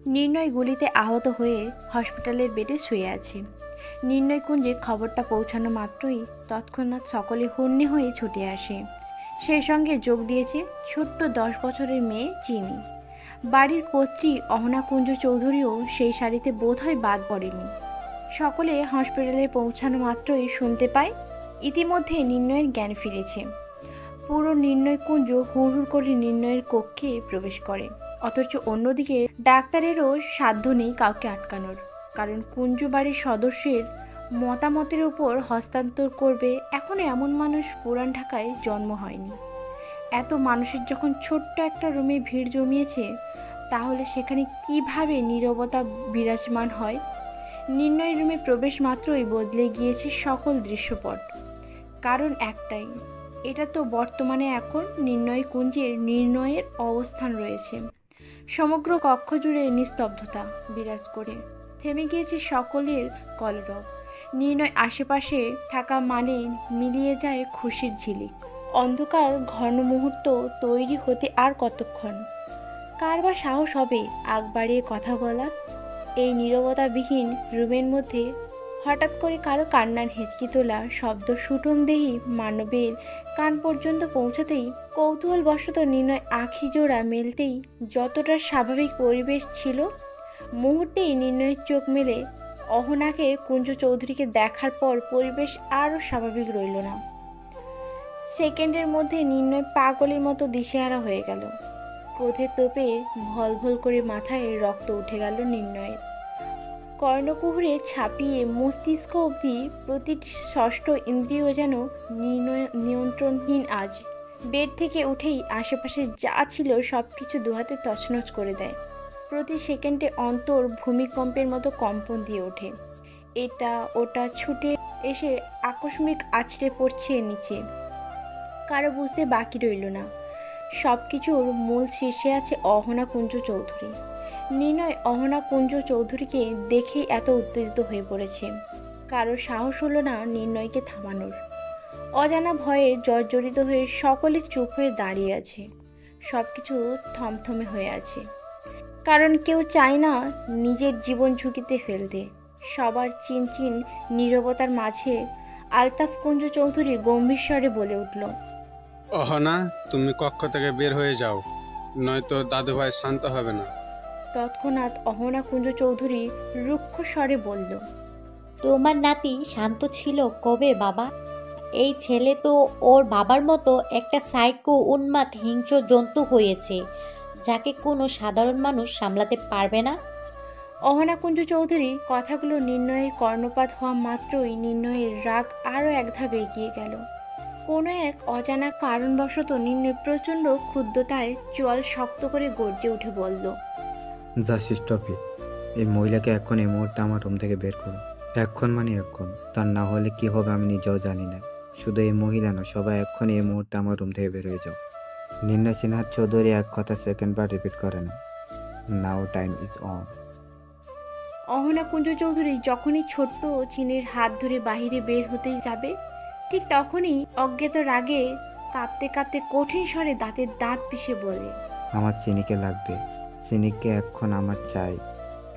নির্ণয় গুলিতে আহত হয়ে হসপিটালের বেডে শুয়ে আছে। নির্ণয় কুঞ্জে খবরটা পৌঁছানো মাত্রই তৎক্ষণাৎ সকলে হন্যে হয়ে ছুটে আসে। সেই সঙ্গে যোগ দিয়েছে ছোট্ট 10 বছরের মেয়ে চিনি। বাড়ির কর্ত্রী অহনা কুঞ্জ চৌধুরীও সেই সারিতে বোধহয় বাদ পড়েনি। সকলে হসপিটালে পৌঁছানো মাত্রই শুনতে পায় ইতিমধ্যে নির্ণয়ের জ্ঞান ফিরেছে। পুরো নির্ণয় কুঞ্জ হুড় করে নির্ণয়ের কক্ষে প্রবেশ করে। অথচ অন্যদিকে ডাক্তারেরও সাধ্য নেই কাউকে আটকানোর, কারণ কুঞ্জ বাড়ির সদস্যের মতামতের উপর হস্তান্তর করবে এখনও এমন মানুষ পুরান ঢাকায় জন্ম হয়নি। এত মানুষের যখন ছোট্ট একটা রুমে ভিড় জমিয়েছে, তাহলে সেখানে কিভাবে নীরবতা বিরাজমান হয়? নির্ণয় রুমে প্রবেশ মাত্রই বদলে গিয়েছে সকল দৃশ্যপট। কারণ একটাই, এটা তো বর্তমানে এখন নির্ণয় কুঞ্জের নির্ণয়ের অবস্থান রয়েছে। সমগ্র কক্ষ জুড়ে নিস্তব্ধতা বিরাজ করে, থেমে গিয়েছে সকলের কলরব। নির্ণয় আশেপাশে থাকা মানে মিলিয়ে যায় খুশির ঝিলিক। অন্ধকার ঘন মুহূর্ত তৈরি হতে আর কতক্ষণ? কার বা সাহস হবে আগ বাড়িয়ে কথা বলার? এই নীরবতাবিহীন রুমের মধ্যে হঠাৎ করে কারো কান্নার হেঁচকি তোলা শব্দ সুটনদেহী মানবের কান পর্যন্ত পৌঁছাতেই কৌতূহলবশত নির্ণয় আঁখি জোড়া মেলতেই যতটা স্বাভাবিক পরিবেশ ছিল, মুহূর্তেই নির্ণয়ের চোখ মেলে অহনাকে কুঞ্জ চৌধুরীকে দেখার পর পরিবেশ আরও স্বাভাবিক রইল না। সেকেন্ডের মধ্যে নির্ণয় পাগলের মতো দিশেহারা হয়ে গেল। ক্রোধের তোপে ভলভল করে মাথায় রক্ত উঠে গেল নির্ণয়ের। কর্ণকুহরে ছাপিয়ে মস্তিষ্ক অবধি প্রতিটি ষষ্ঠ ইন্দ্রিয় যেন নিয়ন্ত্রণহীন। আজ বেড থেকে উঠেই আশেপাশে যা ছিল সব কিছু দুহাতে তছনছ করে দেয়। প্রতি সেকেন্ডে অন্তর ভূমিকম্পের মতো কম্পন দিয়ে ওঠে। এটা ওটা ছুটে এসে আকস্মিক আছড়ে পড়ছে নিচে। কারো বুঝতে বাকি রইল না, সব কিছুর মূল শীর্ষে আছে অহনা কুঞ্জ চৌধুরী। নির্ণয় অহনা কুঞ্জ চৌধুরীকে দেখেই এত উত্তেজিত হয়ে পড়েছে। কারো সাহস হলো না নির্ণয়কে থামানোর। অজানা ভয়ে জর্জরিত হয়ে সকলে চুপ হয়ে দাঁড়িয়ে আছে। সব কিছু থমথমে হয়ে আছে, কারণ কেউ চায় না নিজের জীবন ঝুঁকিতে ফেলতে। সবার চিনচিন নীরবতার মাঝে আলতাফ কুঞ্জ চৌধুরী গম্ভীর স্বরে বলে উঠল, অহনা, তুমি কক্ষ থেকে বের হয়ে যাও, নয়তো দাদুভাই শান্ত হবে না। তৎক্ষণাৎ অহনা কুঞ্জ চৌধুরী রুক্ষ স্বরে বলল, তোমার নাতি শান্ত ছিল কবে বাবা? এই ছেলে তো ওর বাবার মতো একটা সাইকো উন্মাদ হিংস্র জন্তু হয়েছে, যাকে কোনো সাধারণ মানুষ সামলাতে পারবে না। অহনা কুঞ্জ চৌধুরী কথাগুলো নির্ণয়ের কর্ণপাত হওয়া মাত্রই নির্ণয়ের রাগ আরও এক ধাপ এগিয়ে গেল। কোনো এক অজানা কারণবশত নির্ণয় প্রচণ্ড ক্ষুব্ধতায় চোয়াল শক্ত করে গর্জে উঠে বলল, জাস্ট স্টপ ইট। এই মহিলাকে এখন এই মুহূর্তে আমার রুম থেকে বের করো। এখন মানে এখন, তার না হলে কি হবে আমি নিজেও জানি না। শুধু এই মহিলা না, সবাই এখন এই মুহূর্তে আমার রুম থেকে বের হয়ে যাও। নির্ণয় সিনহা চৌধুরী এক কথা সেকেন্ডবার রিপিট করে না। নাও টাইম ইজ অন। অহনা কুঞ্জ চৌধুরী যখনই ছোট্ট চিনির হাত ধরে বাহিরে বের হতে যাবে, ঠিক তখনই অজ্ঞাত রাগে কাঁপতে কাঁপতে কঠিন স্বরে দাঁতের দাঁত পিষে বলে, আমার চিনিকে লাগবে। চিনিকে এখন আমার চাই,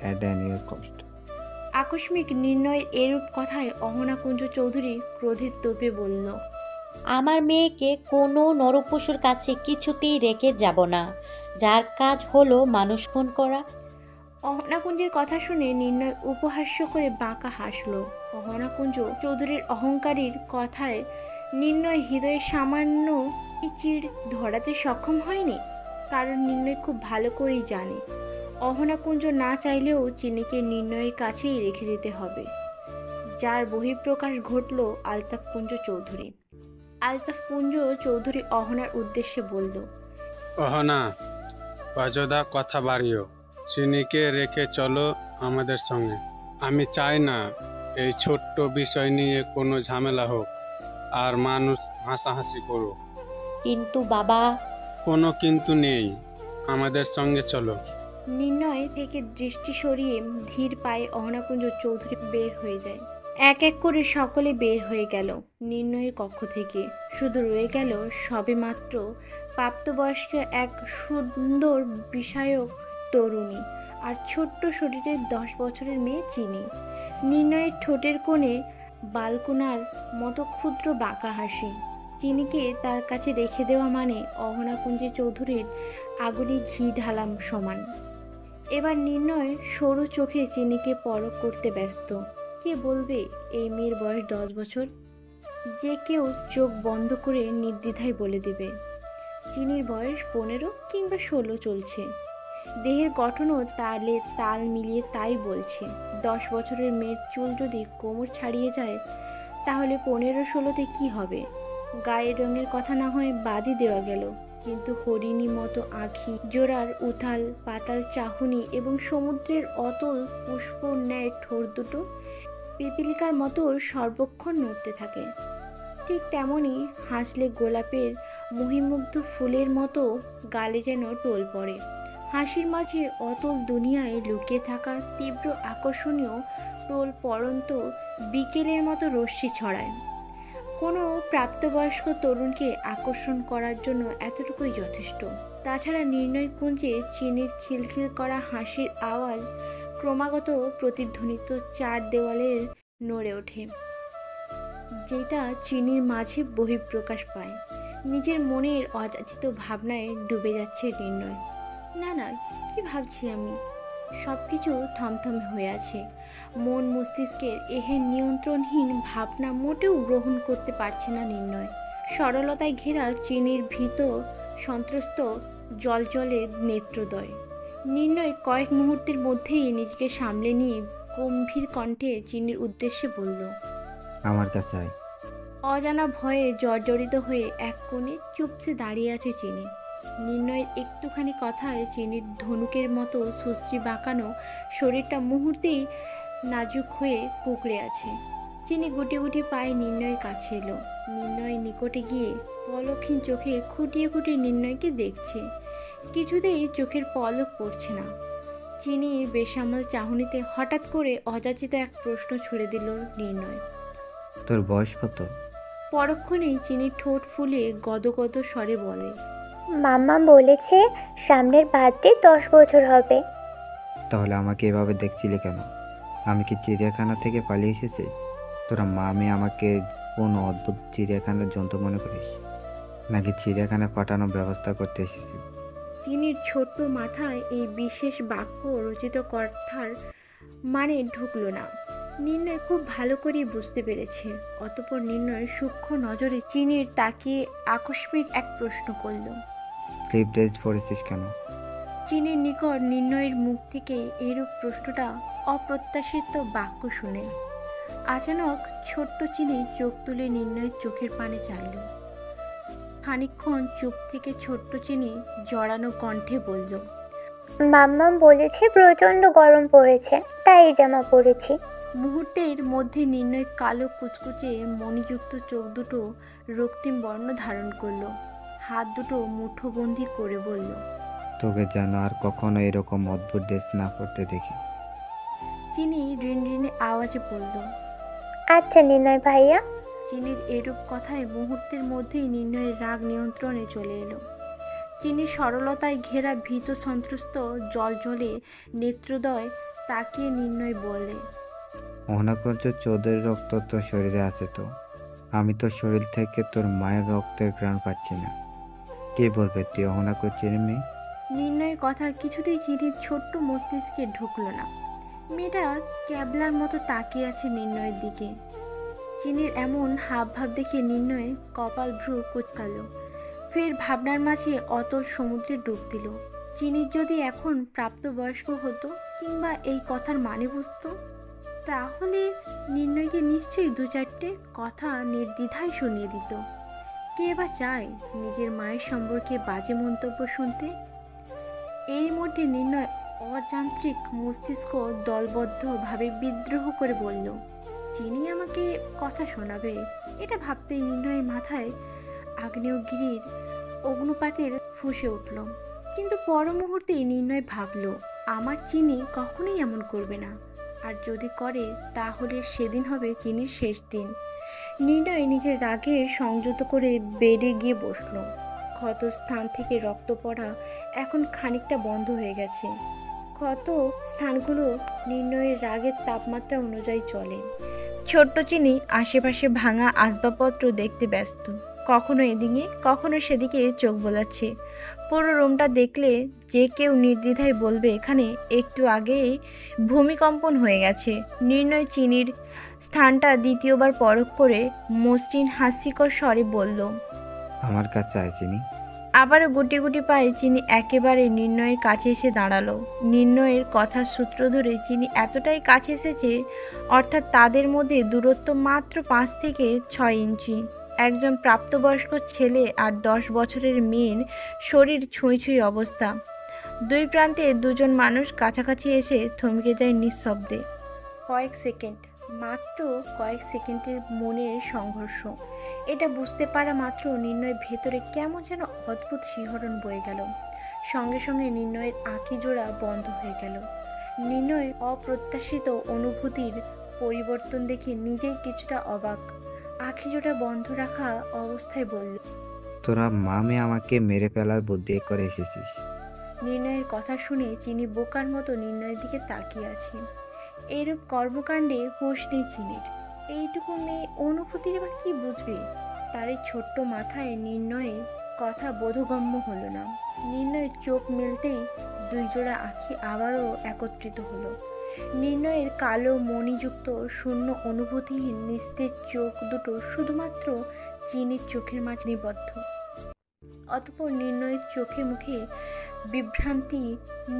অ্যাট এনি কস্ট। আকস্মিক নির্ণয়ের এরূপ কথায় অহনা কুঞ্জ চৌধুরী ক্রোধের তোপে বলল, আমার মেয়েকে কোনো নরপশুর কাছে কিছুতেই রেখে যাব না, যার কাজ হলো মানুষ খুন করা। অহনা কুঞ্জের কথা শুনে নির্ণয় উপহাস্য করে বাঁকা হাসল। অহনা কুঞ্জ চৌধুরীর অহংকারীর কথায় নির্ণয় হৃদয়ে সামান্য চিড় ধরাতে সক্ষম হয়নি, কারণ নির্ণয় খুব ভালো করেই জানে অহনা কুঞ্জ না চাইলেও চিনিকে নির্ণয়ের কাছেই রেখে যেতে হবে। যার বহিঃপ্রকাশ ঘটল আলতাফ কুঞ্জ চৌধুরী। আলতাফ কুঞ্জ চৌধুরী অহনার উদ্দেশ্যে বলল, অহনা, অযথা কথা বাড়িও। চিনিকে রেখে চলো আমাদের সঙ্গে। আমি চাই না এই ছোট্ট বিষয় নিয়ে কোনো ঝামেলা হোক আর মানুষ হাসাহাসি করুক। কিন্তু বাবা। কোনো কিন্তু নেই, আমাদের সঙ্গে চলো। নির্ণয় থেকে দৃষ্টি সরিয়ে ধীর পায়ে অহনা কুঞ্জ চৌধুরী বের হয়ে যায়। এক এক করে সকলে বের হয়ে গেল নির্ণয়ের কক্ষ থেকে। শুধু রয়ে গেল সবেমাত্র প্রাপ্তবয়স্ক এক সুন্দর বিষয়ক তরুণী আর ছোট্ট শরীরের 10 বছরের মেয়ে চিনি। নির্ণয়ের ঠোঁটের কোণে বালকুনার মতো ক্ষুদ্র বাঁকা হাসি। চিনিকে তার কাছে রেখে দেওয়া মানে অহনা কুঞ্জি চৌধুরীর আগুনে ঘি ঢালা সমান। এবার নির্ণয় সরু চোখে চিনিকে পরখ করতে ব্যস্ত। কে বলবে এই মেয়ের বয়স 10 বছর? যে কেউ চোখ বন্ধ করে নির্দ্বিধায় বলে দেবে চিনির বয়স 15 কিংবা 16 চলছে। দেহের গঠনও তালে তাল মিলিয়ে তাই বলছে। 10 বছরের মেয়ের চুল যদি কোমর ছাড়িয়ে যায় তাহলে 15-16তে কি হবে? গায়ের রঙের কথা না হয় বাদই দেওয়া গেল, কিন্তু হরিণী মতো আঁখি, জোড়ার উথাল পাতাল চাহনি এবং সমুদ্রের অতল পুষ্প ন্যায় ঠোঁট দুটো পিপিলিকার মতো সর্বক্ষণ নড়তে থাকে। ঠিক তেমনই হাসলে গোলাপের মহিমুগ্ধ ফুলের মতো গালে যেন টোল পড়ে। হাসির মাঝে অতল দুনিয়ায় লুকিয়ে থাকা তীব্র আকর্ষণীয় টোল পড়ন্ত বিকেলের মতো রশ্মি ছড়ায়। কোনো প্রাপ্তবয়স্ক তরুণকে আকর্ষণ করার জন্য এতটুকুই যথেষ্ট। তাছাড়া নির্ণয় কুঞ্জে চিনির খিলখিল করা হাসির আওয়াজ ক্রমাগত প্রতিধ্বনিত চার দেওয়ালের নড়ে ওঠে, যেটা চিনির মাঝে বহিঃপ্রকাশ পায়। নিজের মনের অযাচিত ভাবনায় ডুবে যাচ্ছে নির্ণয়। না না, কি ভাবছি আমি? সব কিছু থমথমে হয়ে আছে। মন মস্তিষ্কের এহেন নিয়ন্ত্রণহীন ভাবনা মোটেও গ্রহণ করতে পারছে না নির্ণয়। সরলতায় ঘেরা চিনির ভীত সন্ত্রস্ত জলজলে নেত্রদয়। নির্ণয় কয়েক মুহূর্তের মধ্যেই নিজেকে সামলে নিয়ে গম্ভীর কণ্ঠে চিনির উদ্দেশ্যে বলল, আমার কাছে আয়। অজানা ভয়ে জর্জরিত হয়ে এক কোণে চুপসে দাঁড়িয়ে আছে চিনি। নির্ণয়ের একটুখানি কথায় চিনির ধনুকের মতো সুশ্রী বাঁকানো শরীরটা মুহূর্তেই নাজুক হয়ে কুঁকড়ে আছে। চিনি গুটি গুটি পায়ে নির্ণয়ের কাছে এলো। নির্ণয়ের নিকটে গিয়ে পলকহীন চোখে খুঁটিয়ে খুঁটিয়ে নির্ণয়কে দেখছে। কিছুতেই চোখের পলক পড়ছে না। চিনির বেসামাল চাহনিতে হঠাৎ করে অযাচিত এক প্রশ্ন ছুড়ে দিল নির্ণয়। তোর বয়স কত? পরক্ষণেই চিনির ঠোঁট ফুলে গদগদ স্বরে বলে, মাম্মা বলেছে সামনের বার্থডে 10 বছর হবে। তাহলে আমাকে এভাবে দেখছিলি কেন? আমি কি চিড়িয়াখানা থেকে পালিয়ে এসেছি? তোরা মা মেয়ে আমাকে কোনো অদ্ভুত চিড়িয়াখানার জন্তু মনে করিস, নাকি চিড়িয়াখানায় পাঠানোর ব্যবস্থা করতে এসেছিস? চিনির ছোট্ট মাথায় এই বিশেষ বাক্য রচিত কথার মানে ঢুকলো না। নির্ণয় খুব ভালো করে বুঝতে পেরেছে। অতঃপর নির্ণয় সূক্ষ্ম নজরে চিনির তাকিয়ে আকস্মিক এক প্রশ্ন করল। স্লিপ ড্রেস পরেছিস কেন? চিনির নিকট নির্ণয়ের মুখ থেকে এরূপ প্রশ্নটা অপ্রত্যাশিত বাক্য শুনে আচানক ছোট্ট চিনি চোখ তুলে নির্ণয়ের চোখের পানে চাইল। খানিকক্ষণ চুপ থেকে ছোট্ট চিনি জড়ানো কণ্ঠে বলল, মাম্মা বলেছে প্রচণ্ড গরম পড়েছে, তাই এই জামা পরেছি। মুহূর্তের মধ্যে নির্ণয় কালো কুচকুচে মণিযুক্ত চোখ দুটো রক্তিম বর্ণ ধারণ করলো। হাত দুটো মুঠোবন্দি করে বলল, তোকে যেন আর কখনো এরকম অদ্ভুত ড্রেস না পরতে দেখি। চিনি রিনরিনে আওয়াজে বলল, আচ্ছা নির্ণয় ভাইয়া। চিনির এরূপ কথায় মুহূর্তের মধ্যেই নির্ণয়ের রাগ নিয়ন্ত্রণে চলে এলো। চিনির সরলতায় ঘেরা ভীত সন্ত্রস্ত জলজলে নেত্রদয় তাকিয়ে নির্ণয় বলে, অনাকর্য চৌধুরীর রক্ত তোর শরীরে আছে তো? আমি তোর শরীর থেকে তোর মায়ের রক্তের ঘ্রাণ পাচ্ছি না। কে বলবে তুই অনাকর্যের মেয়ে? নির্ণয়ের কথা কিছুতেই চিনির ছোট্ট মস্তিষ্কে ঢুকলো না। মেয়েটা ক্যাবলার মতো তাকিয়ে আছে নির্ণয়ের দিকে। চিনির এমন হাবভাব দেখে নির্ণয় কপাল ভ্রু কুঁচকালো। ফের ভাবনার মাঝে অতল সমুদ্রে ডুব দিল। চিনির যদি এখন প্রাপ্তবয়স্ক হতো কিংবা এই কথার মানে বুঝতো, তাহলে নির্ণয়কে নিশ্চয়ই 2-4টে কথা নির্দ্বিধায় শুনিয়ে দিত। কে বা চায় নিজের মায়ের সম্পর্কে বাজে মন্তব্য শুনতে? এর মধ্যে নির্ণয় অযান্ত্রিক মস্তিষ্ক দলবদ্ধভাবে বিদ্রোহ করে বলল, চিনি আমাকে কথা শোনাবে? এটা ভাবতেই নির্ণয়ের মাথায় আগ্নেয়গিরির অগ্নুপাতের ফুঁসে উঠল। কিন্তু পর মুহূর্তেই নির্ণয় ভাবল, আমার চিনি কখনোই এমন করবে না। আর যদি করে তাহলে সেদিন হবে চিনির শেষ দিন। নির্ণয় নিজের রাগে সংযত করে বেডে গিয়ে বসলো। ক্ষত স্থান থেকে রক্ত পড়া এখন খানিকটা বন্ধ হয়ে গেছে। ক্ষত স্থানগুলো নির্ণয়ের রাগের তাপমাত্রা অনুযায়ী চলে। ছোট্ট চিনি আশেপাশে ভাঙা আসবাবপত্র দেখতে ব্যস্ত, কখনো এদিকে কখনো সেদিকে চোখ বোলাচ্ছে। পুরো রুমটা দেখলে যে কেউ নির্দ্বিধায় বলবে এখানে একটু আগেই ভূমিকম্পন হয়ে গেছে। নির্ণয় চিনির স্থানটা দ্বিতীয়বার পরখ করে মসৃণ হাস্যকর স্বরে বলল, আমার কাছে আয় চিনি। আবারও গুটি গুটি পায়ে চিনি একেবারে নির্ণয়ের কাছে এসে দাঁড়ালো। নির্ণয়ের কথার সূত্র ধরে চিনি এতটাই কাছে এসেছে, অর্থাৎ তাদের মধ্যে দূরত্ব মাত্র 5 থেকে 6 ইঞ্চি। একজন প্রাপ্তবয়স্ক ছেলে আর 10 বছরের মেয়ের শরীর ছুঁই ছুঁই অবস্থা। দুই প্রান্তে দুজন মানুষ কাছাকাছি এসে থমকে যায় নিঃশব্দে। কয়েক সেকেন্ড, মাত্র কয়েক সেকেন্ডের মনের সংঘর্ষ। এটা বুঝতে পারা মাত্র নির্ণয়ের ভেতরে কেমন যেন অদ্ভুত শিহরণ বয়ে গেল। সঙ্গে সঙ্গে নির্ণয়ের আঁখি জোড়া বন্ধ হয়ে গেল। নির্ণয়ের অপ্রত্যাশিত অনুভূতির পরিবর্তন দেখে নিজেই কিছুটা অবাক। আঁখি জোড়া বন্ধ রাখা অবস্থায় বলল, তোরা মামে আমাকে মেরে ফেলার বুদ্ধি করে এসেছিস। নির্ণয়ের কথা শুনে চিনি বোকার মতো নির্ণয়ের দিকে তাকিয়ে আছে। এইরূপ কর্মকাণ্ডে হুঁশ নেই চিনির। এইটুকু মেয়ে অনুভূতির বা কি বুঝবে? তার এই ছোট্ট মাথায় নির্ণয়ের কথা বোধগম্য হলো না। নির্ণয়ের চোখ মেলতেই দুই জোড়া আঁখি আবারও একত্রিত হলো। নির্ণয়ের কালো মণিযুক্ত শূন্য অনুভূতিহীন নিস্তেজ চোখ দুটো শুধুমাত্র চিনির চোখের মাঝে নিবদ্ধ। অতঃপর নির্ণয়ের চোখে মুখে বিভ্রান্তি,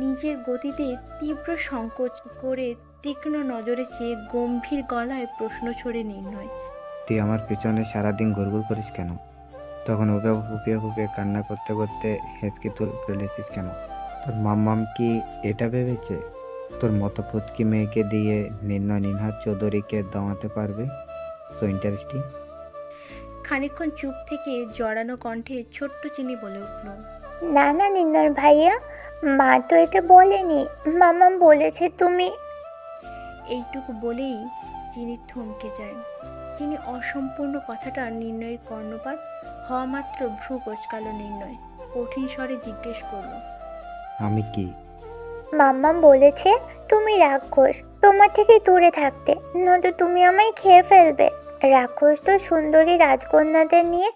নিজের গতিতে তীব্র সংকোচ করে তীক্ষ্ণ নজরে চেয়ে গম্ভীর গলায় প্রশ্ন ছড়ে নির্ণয়, তুই আমার পিছনে সারাদিন ঘুরঘুর করিস কেন? তখন ওকে ফুপিয়ে ফুপিয়ে কান্না করতে করতে হেঁচকি ফেলেছিস কেন? তোর মাম্মাম কি এটা ভেবেছে তোর মতো ফুচকি মেয়েকে দিয়ে নির্ণয় নিনহাত চৌধুরীকে দমাতে পারবে? So interesting. খানিকক্ষণ চুপ থেকে জড়ানো কণ্ঠে ছোট্ট চিনি বলে উঠল, না না নির্ণয় ভাইয়া, মা তো এটা বলেনি। মামাম বলেছে তুমি। এইটুকু বলেই চিনি থমকে যায়। চিনি অসম্পূর্ণ কথাটা নির্ণয়ের কর্ণপাত হওয়া মাত্র ভ্রু কোঁচকাল নির্ণয়। কঠিন স্বরে জিজ্ঞেস করল, আমি কি? মাম্মাম বলেছে তুমি রাক্ষস, তোমার থেকে দূরে থাকতে, নয়তো তুমি আমায় খেয়ে ফেলবে। রাক্ষস তো সুন্দরী রাজকন্যাদের নিয়ে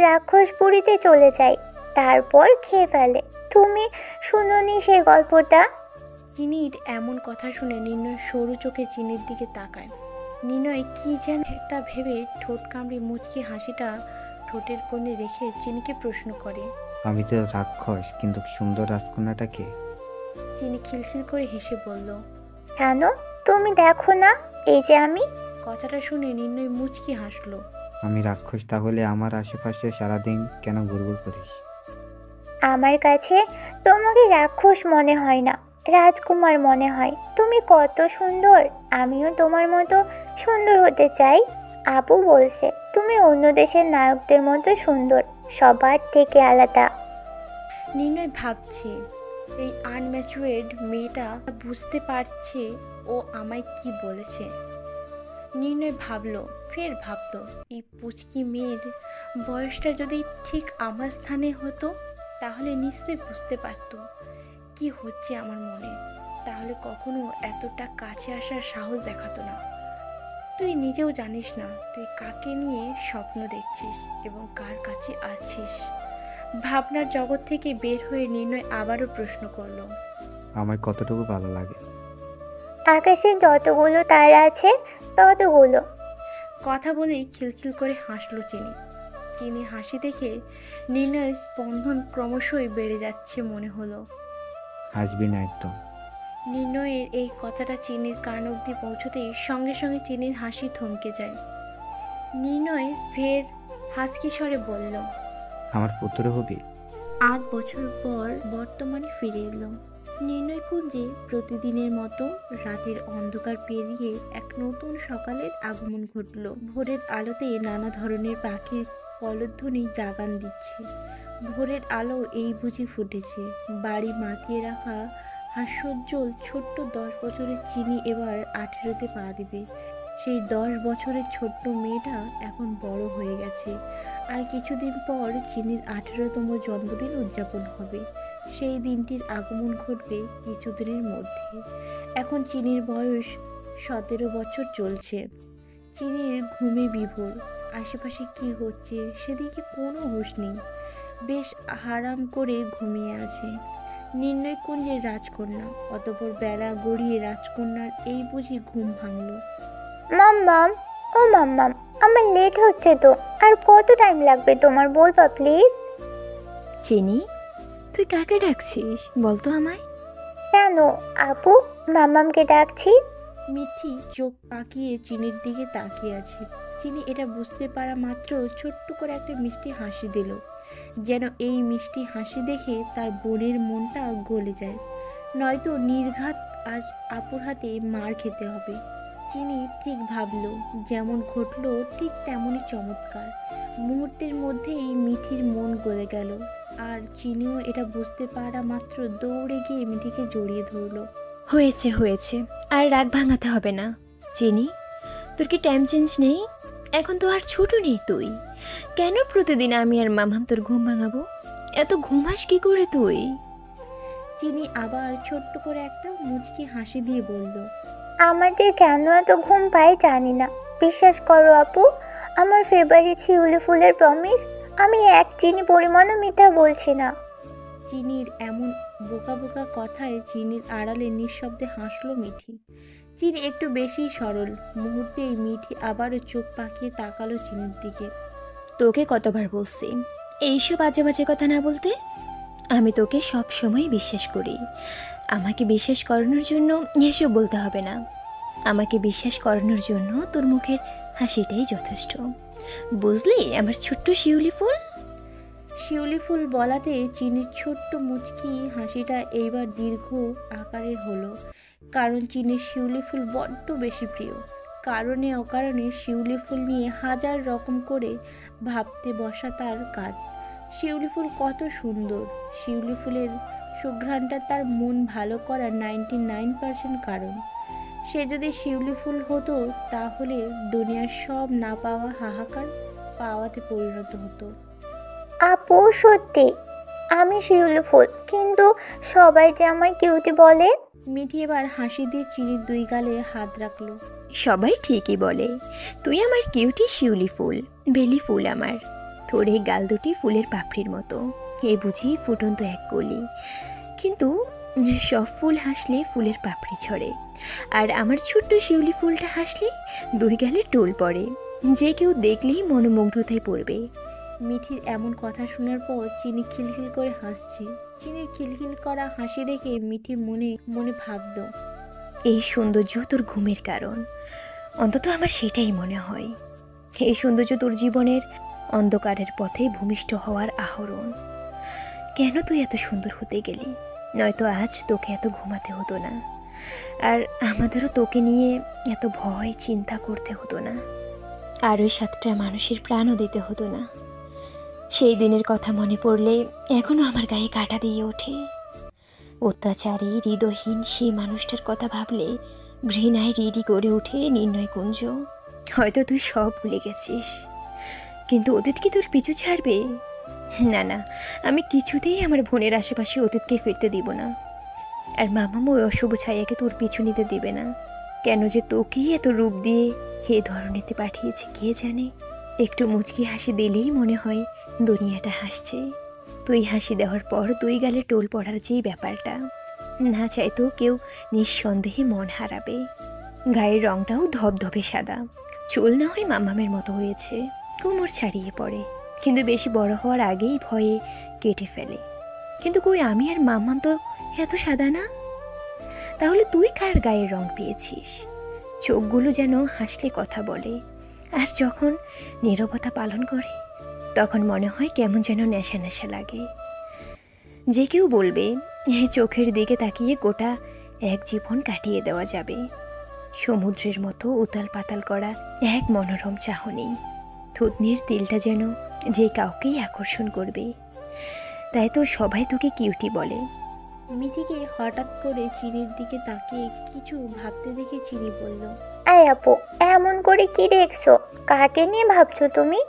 রাক্ষসপুরীতে চলে যায়, তারপর খেয়ে ফেলে। তুমি শুনোনি সেই গল্পটা? চিনির এমন কথা শুনে নির্ণয় সরু চোখে চিনির দিকে তাকায়। নির্ণয় কি যেন একটা ভেবে ঠোঁট কামড়ে মুচকি হাসিটা ঠোঁটের কোণে রেখে চিনিকে প্রশ্ন করে, আমি তো রাক্ষস, কিন্তু সুন্দর রাজকন্যাটাকে? চিনি খিলখিল করে হেসে বলল, কেন তুমি দেখো না এই যে আমি? কথাটা শুনে নির্ণয় মুচকি হাসলো। আমি রাক্ষস, তাহলে আমার আশেপাশে সারাদিন কেন ঘুরঘুর করিস? আমার কাছে তোমাকে রাক্ষস মনে হয় না, রাজকুমার মনে হয়। তুমি কত সুন্দর, আমিও তোমার মতো সুন্দর হতে চাই। আপু বলছে তুমি অন্য দেশের নায়কদের মতো সুন্দর, সবার থেকে আলাদা। নির্ণয় ভাবছে এই আনম্যাচুয়ার্ড মেয়েটা বুঝতে পারছে ও আমায় কি বলেছে। নির্ণয় ভাবলো, ফের ভাবলো, এই পুচকি মেয়ের বয়সটা যদি ঠিক আমার স্থানে হতো তাহলে নিশ্চয়ই বুঝতে পারতো কি হচ্ছে আমার মনে, তাহলে কখনো এতটা কাছে আসার সাহস দেখাতো না। তুই নিজেও জানিস না তুই কাকে নিয়ে স্বপ্ন দেখছিস এবং কার কাছে আছিস। ভাবনার জগৎ থেকে বের হয়ে নির্ণয় আবারও প্রশ্ন করলো, আমায় কতটুকু ভালো লাগে? আকাশে যতগুলো তারা আছে ততগুলো। কথা বলেই খিলখিল করে হাসলো চিনি। চিনি হাসি দেখে নির্ণয়ের স্পন্দন ক্রমশই বেড়ে যাচ্ছে মনে হলো। হাসবি না একদম। নির্ণয়ের এই কথাটা চিনির কান অবধি পৌঁছতেই সঙ্গে সঙ্গে চিনির হাসি থমকে যায়। নির্ণয় ফের হাসকি স্বরে বলল, আমার পুত্র হবি? 8 বছর পর বর্তমানে ফিরে এলো। নির্ণয় কুঞ্জে প্রতিদিনের মতো রাতের অন্ধকার পেরিয়ে এক নতুন সকালের আগমন ঘটল। ভোরের আলোতে নানা ধরনের পাখির কলধ্বনি জাগান দিচ্ছে। ভোরের আলো এই বুঝি ফুটেছে বাড়ি মাতিয়ে রাখা হাস্যোজ্জ্বল ছোট্ট 10 বছরের চিনি এবার 18তে পা দিবে। সেই 10 বছরের ছোট্ট মেয়েটা এখন বড় হয়ে গেছে। আর কিছুদিন পর চিনির 18তম জন্মদিন উদযাপন হবে। সেই দিনটির আগমন ঘটবে কিছুদিনের মধ্যে। এখন চিনির বয়স 17 বছর চলছে। চিনির ঘুমে বিভোর। আশেপাশে কি হচ্ছে সেদিকে কোনো হুঁশ নেই। বেশ আরাম করে ঘুমিয়ে আছে নির্ণয় কুঞ্জের রাজকন্যা। অতঃপর বেলা গড়িয়ে রাজকন্যার এই বুঝি ঘুম ভাঙল। মাম্মাম, ও মাম্মাম, আমার লেট হচ্ছে তো। আর কত টাইম লাগবে তোমার, বলবা প্লিজ? চিনি, তুই কাকে ডাকছিস বলতো আমায়? কেন আপু, মাম্মামকে ডাকছি। মিঠি চোখ পাকিয়ে চিনির দিকে তাকিয়ে আছে। চিনি এটা বুঝতে পারা মাত্র ছোট্ট করে একটা মিষ্টি হাসি দিল, যেন এই মিষ্টি হাসি দেখে তার বোনের মনটা গলে যায়, নয়তো নির্ঘাত আজ আপুর হাতে মার খেতে হবে। চিনি ঠিক ভাবলো, যেমন ঘটলো ঠিক তেমনই চমৎকার। মুহূর্তের মধ্যেই মিঠির মন গলে গেল। আর চিনিও এটা বুঝতে পারা মাত্র দৌড়ে গিয়ে মিঠিকে জড়িয়ে ধরলো। হয়েছে হয়েছে, আর রাগ ভাঙাতে হবে না। চিনি, তোর কি টাইম চেঞ্জ নেই? এখন তো আর ছোট নেই তুই। কেন প্রতিদিন আমি আর মামাম তোর ঘুম ভাঙাবো? এত ঘুমাস কি করে তুই? চিনি আবার ছোট্ট করে একটা মুচকি হাসি দিয়ে বলল, আমার যে কেন এত ঘুম পাই জানি না। বিশ্বাস করো আপু, আমার ফেভারিট শিউলি ফুলের প্রমিস, আমি এক চিনি পরিমাণও মিথ্যা বলছি না। চিনির এমন বোকা বোকা কথায় চিনির আড়ালে নিঃশব্দে হাসলো মিঠি। চিনি একটু বেশি সরল। মুহূর্তেই মিঠি আবারও চোখ পাকিয়ে তাকালো চিনির দিকে। তোকে কতবার বলছি এইসব বাজে বাজে কথা না বলতে? আমি তোকে সব সময় বিশ্বাস করি। আমাকে বিশ্বাস করানোর জন্য এসব বলতে হবে না। আমাকে বিশ্বাস করানোর জন্য তোর মুখের হাসিটাই যথেষ্ট। বুঝলি আমার ছোট্ট শিউলি ফুল? শিউলি ফুল বলাতে চিনির ছোট্ট মুচকি হাসিটা এইবার দীর্ঘ আকারের হলো। কারণ চিনির শিউলি ফুল বড্ড বেশি প্রিয়। কারণে অকারণে শিউলি ফুল নিয়ে হাজার রকম করে ভাবতে বসা তার কাজ। শিউলি ফুল কত সুন্দর। শিউলি ফুলের সুঘ্রাণটা তার মন ভালো করার 99% কারণ। সে যদি শিউলি ফুল হতো তাহলে দুনিয়ার সব না পাওয়া হাহাকার পাওয়াতে পরিণত হতো। আপু সত্যি আমি শিউলি ফুল, কিন্তু সবাই যে আমায় কিউটি বলে। মিঠি এবার হাসি দিয়ে চিনির 2 গালে হাত রাখলো। সবাই ঠিকই বলে তুই আমার কিউটি শিউলি ফুল, বেলি ফুল আমার। তোর এই গাল দুটি ফুলের পাপড়ির মতো, এ বুঝি ফুটন্ত এক কলি। কিন্তু সব ফুল হাসলে ফুলের পাপড়ি ছড়ে, আর আমার ছোট্ট শিউলি ফুলটা হাসলে 2 গালে টোল পড়ে, যে কেউ দেখলেই মনোমুগ্ধতায় পড়বে। মিঠির এমন কথা শোনার পর চিনি খিলখিল করে হাসছে। চিনির খিলখিল করা হাসি দেখে মিঠি মনে মনে ভাবল, এই সৌন্দর্য তোর ঘুমের কারণ। অন্তত আমার সেটাই মনে হয়। এই সৌন্দর্য তোর জীবনের অন্ধকারের পথে ভূমিষ্ঠ হওয়ার আহরণ। কেন তুই এত সুন্দর হতে গেলি? নয়তো আজ তোকে এত ঘুমাতে হতো না, আর আমাদেরও তোকে নিয়ে এত ভয় চিন্তা করতে হতো না, আর ওই 7টা মানুষের প্রাণও দিতে হতো না। সেই দিনের কথা মনে পড়লে এখনো আমার গায়ে কাঁটা দিয়ে ওঠে। অত্যাচারী হৃদয়হীন সেই মানুষটার কথা ভাবলে ঘৃণায় রিডি করে ওঠে নির্ণয় কুঞ্জ। হয়তো তুই সব ভুলে গেছিস, কিন্তু অতীত কি তোর পিছু ছাড়বে? না না, আমি কিছুতেই আমার বোনের আশেপাশে অতীতকে ফিরতে দিব না। আর মামামও ওই অশুভ ছায়াকে তোর পিছু নিতে দেবে না। কেন যে তোকেই এত রূপ দিয়ে হে ধরনীতে পাঠিয়েছে কে জানে। একটু মুচকি হাসি দিলেই মনে হয় দুনিয়াটা হাসছে। তুই হাসি দেওয়ার পর 2 গালে টোল পড়ার যেই ব্যাপারটা, না চাইতো কেউ নিঃসন্দেহে মন হারাবে। গায়ের রংটাও ধবধবে সাদা, চুল না হয় মামামের মতো হয়েছে, কোমর ছাড়িয়ে পড়ে, কিন্তু বেশি বড় হওয়ার আগেই ভয়ে কেটে ফেলে। কিন্তু কই আমি আর মামাম তো এত সাদা না। তাহলে তুই কার গায়ের রং পেয়েছিস? চোখগুলো যেন হাসলে কথা বলে, আর যখন নীরবতা পালন করে তখন মনে হয় কেমন যেন নেশা নেশা লাগে। যে কেউ বলবে এই চোখের দিকে তাকিয়ে গোটা এক জীবন কাটিয়ে দেওয়া যাবে। সমুদ্রের মতো উতাল পাতাল করা এক মনোরম চাহনি, থুতনির তিলটা যেন যে কাউকেই আকর্ষণ করবে। তাই তো সবাই তোকে কিউটি বলে। মিঠিকে হঠাৎ করে চিনির দিকে তাকিয়ে কিছু ভাবতে দেখে চিনি বলল, এই আপু, এমন করে কি দেখছো? কাকে নিয়ে ভাবছো তুমি?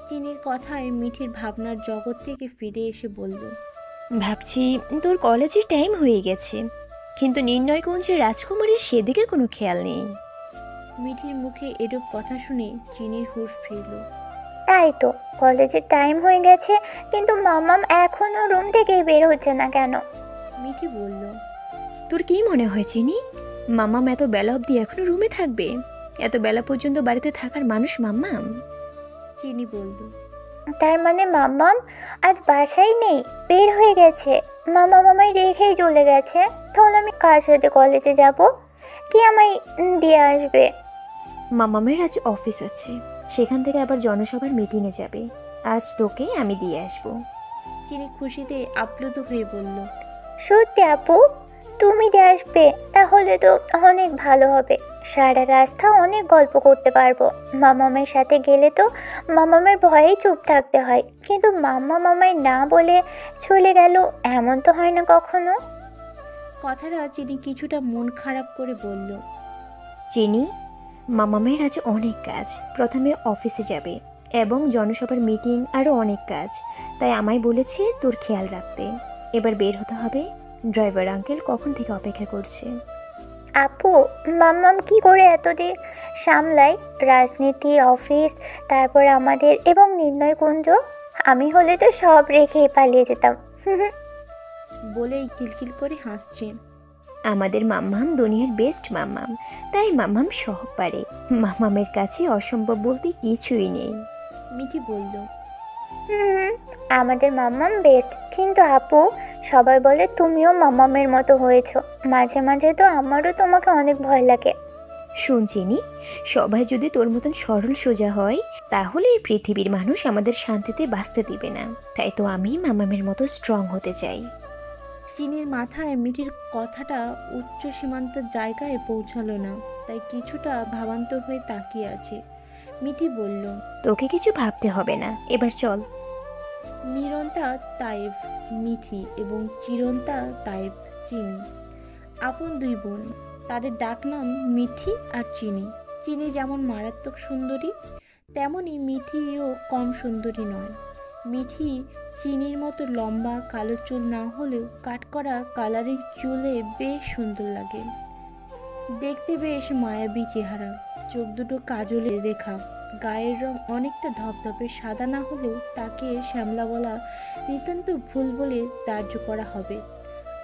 চিনির কথায় মিঠির ভাবনার জগৎ থেকে ফিরে এসে বলল, ভাবছি তোর কলেজের টাইম হয়ে গেছে, কিন্তু নির্ণয়গঞ্জের রাজকুমারীর সেদিকে কোনো খেয়াল নেই। মিঠির মুখে এরূপ কথা শুনে চিনির হুঁশ ফিরল। তাই তো, কলেজের টাইম হয়ে গেছে, কিন্তু মামাম এখনো রুম থেকেই বের হচ্ছে না কেন? মিঠি বলল, তোর কি মনে হয় চিনি, মাম্মাম এত বেলা অবধি এখনো রুমে থাকবে? এত বেলা পর্যন্ত বাড়িতে থাকার মানুষ মাম্মাম? চিনি বলল, তার মানে মামাম আজ বাসায় নেই, বের হয়ে গেছে। মামা মামাই রেখেই চলে গেছে। তাহলে আমি কার সাথে কলেজে যাব? কি আমায় দিয়ে আসবে? মাম্মামের আজ অফিস আছে, সেখান থেকে আবার জনসভার মিটিংয়ে যাবে। আজ তোকে আমি দিয়ে আসবো। চিনি খুশিতে আপ্লুত হয়ে বলল, সত্যি আপু, তুমি দিয়ে আসবে? তাহলে তো অনেক ভালো হবে। সারা রাস্তা অনেক গল্প করতে পারবো। মামামের সাথে গেলে তো মামামের ভয়েই চুপ থাকতে হয়, কিন্তু মাম্মা মামাই না বলে চলে গেল, এমন তো হয় না কখনো। কথাটা চিনি কিছুটা মন খারাপ করে বলল, চিনি, মামামের আজ অনেক কাজ। প্রথমে অফিসে যাবে এবং জনসভার মিটিং, আরও অনেক কাজ। তাই আমায় বলেছে তোর খেয়াল রাখতে। এবার বের হতে হবে। ড্রাইভার আঙ্কেল কখন থেকে অপেক্ষা করছে। আপু, মাম্মাম কি করে এতদিন সামলায়? রাজনীতি, অফিস, তারপর আমাদের এবং নির্ণয়কুঞ্জ। আমি হলে তো সব রেখে পালিয়ে যেতাম। বলেই কিলকিল করে হাসছে। আমাদের মাম্মাম দুনিয়ার বেস্ট মাম্মাম, তাই মাম্মাম সব পারে। মাম্মামের কাছে অসম্ভব বলতে কিছুই নেই। মিঠি বলল, হুম, আমাদের মাম্মাম বেস্ট। কিন্তু আপু, সবাই বলে তুমিও মাম্মামের মতো হয়েছো। মাঝে মাঝে তো আমারও তোমাকে অনেক ভয় লাগে। শুন চিনি, সবাই যদি তোর মতন সরল সোজা হয়, তাহলে এই পৃথিবীর মানুষ আমাদের শান্তিতে বাঁচতে দিবে না। তাই তো আমি মাম্মামের মতো স্ট্রং হতে চাই। চিনির মাথায় মিঠির কথাটা উচ্চ সীমান্তের জায়গায় পৌঁছালো না, তাই কিছুটা ভাবান্তর হয়ে তাকিয়ে আছে। মিঠি বলল, তোকে কিছু ভাবতে হবে না, এবার চল। নিরন্তা তাইব মিঠি এবং চিরন্তা তাইব চিনি আপন দুই বোন। তাদের ডাকনাম মিঠি আর চিনি। চিনি যেমন মারাত্মক সুন্দরী, তেমনি মিঠিও কম সুন্দরী নয়। মিঠি চিনির মতো লম্বা কালো চুল না হলেও কাটকরা কালারিং চুলে বেশ সুন্দর লাগে। দেখতে বেশ মায়াবী চেহারা, চোখ দুটো কাজলে রেখা। গায়ের রং অনেকটা ধপধপে সাদা না হলেও তাকে শ্যামলা বলা নিতান্ত ভুল বলে ধার্য করা হবে।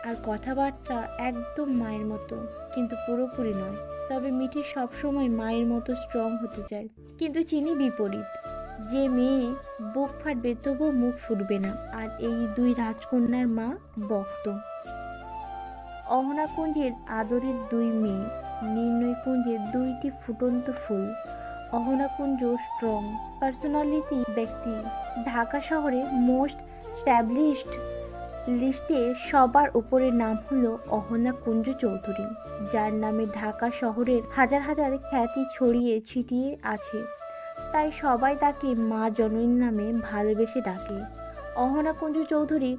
আর কথাবার্তা একদম মায়ের মতো, কিন্তু পুরোপুরি নয়। তবে মিঠি সবসময় মায়ের মতো স্ট্রং হতে চায়, কিন্তু চিনি বিপরীত। যে মেয়ে বুক ফাটবে তবুও মুখ ফুটবে না, আর এই দুই রাজকন্যার মা বক্ত। অহনাকুঞ্জের আদরের দুই মেয়ে, নির্ণয়কুঞ্জের দুইটি ফুটন্ত ফুল। অহনাকুঞ্জ স্ট্রং পার্সোনালিটি ব্যক্তি, ঢাকা শহরে মোস্ট স্ট্যাবলিশড লিস্টে সবার উপরে নাম হলো অহনা কুঞ্জ চৌধুরী, যার নামে ঢাকা শহরের হাজার হাজার খ্যাতি ছড়িয়ে ছিটিয়ে আছে। তাই সবাই তাকে মা জননীর নামে ভালোবেসে ডাকে। অহনা কুঞ্জ চৌধুরী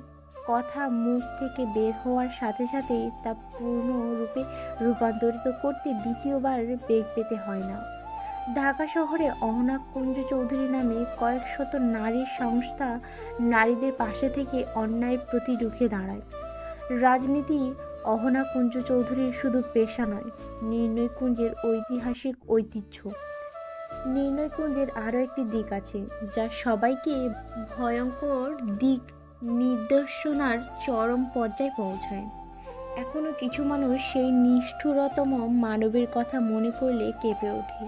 কথা মুখ থেকে বের হওয়ার সাথে সাথেই তা পূর্ণরূপে রূপান্তরিত করতে দ্বিতীয়বার বেগ পেতে হয় না। ঢাকা শহরে অহনা কুঞ্জ চৌধুরী নামে কয়েক শত নারীর সংস্থা নারীদের পাশে থেকে অন্যায়ের প্রতি রুখে দাঁড়ায়। রাজনীতি অহনা কুঞ্জ চৌধুরীর শুধু পেশা নয়, নির্ণয়কুঞ্জের ঐতিহাসিক ঐতিহ্য। নির্ণয়কুঞ্জের আরও একটি দিক আছে, যা সবাইকে ভয়ঙ্কর দিক নির্দেশনার চরম পর্যায়ে পৌঁছায়। এখনও কিছু মানুষ সেই নিষ্ঠুরতম মানবের কথা মনে করলে কেঁপে ওঠে,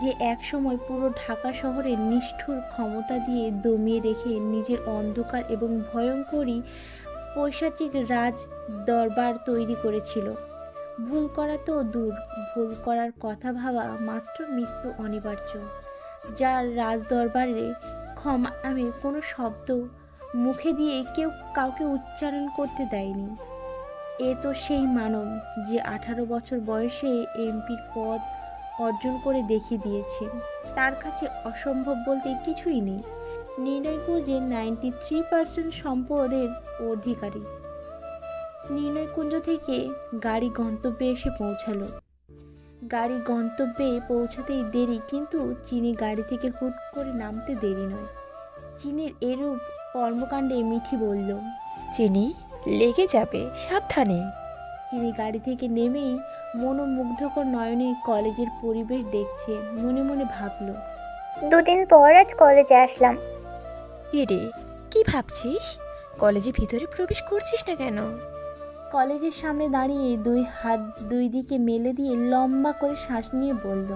যে একসময় পুরো ঢাকা শহরের নিষ্ঠুর ক্ষমতা দিয়ে দমিয়ে রেখে নিজের অন্ধকার এবং ভয়ঙ্করী পৈশাচিক রাজ দরবার তৈরি করেছিল। ভুল করা তো দূর, ভুল করার কথা ভাবা মাত্র মৃত্যু অনিবার্য। যার রাজ দরবারে ক্ষমা নামে কোনো শব্দ মুখে দিয়ে কেউ কাউকে উচ্চারণ করতে দেয়নি। এ তো সেই মানব যে 18 বছর বয়সে এমপির পদ অর্জন করে দেখিয়ে দিয়েছে। তার কাছে অসম্ভব বলতে কিছুই নেই। নির্ণয়কুঞ্জে 93% সম্পদের অধিকারী। নির্ণয়কুঞ্জ থেকে গাড়ি গন্তব্যে এসে পৌঁছালো। গাড়ি গন্তব্যে পৌঁছাতেই দেরি, কিন্তু চিনি গাড়ি থেকে হুট করে নামতে দেরি নয়। চিনির এরূপ কর্মকাণ্ডে মিঠি বলল, চিনি, লেগে যাবে, সাবধানে। চিনি গাড়ি থেকে নেমেই মনোমুগ্ধকর নয়নের কলেজের পরিবেশ দেখছে। মনে মনে ভাবল, 2 দিন পর আজ কলেজে আসলাম। কে রে, কি ভাবছিস? কলেজে ভিতরে প্রবেশ করছিস না কেন? কলেজের সামনে দাঁড়িয়ে 2 হাত 2 দিকে মেলে দিয়ে লম্বা করে শ্বাস নিয়ে বলল,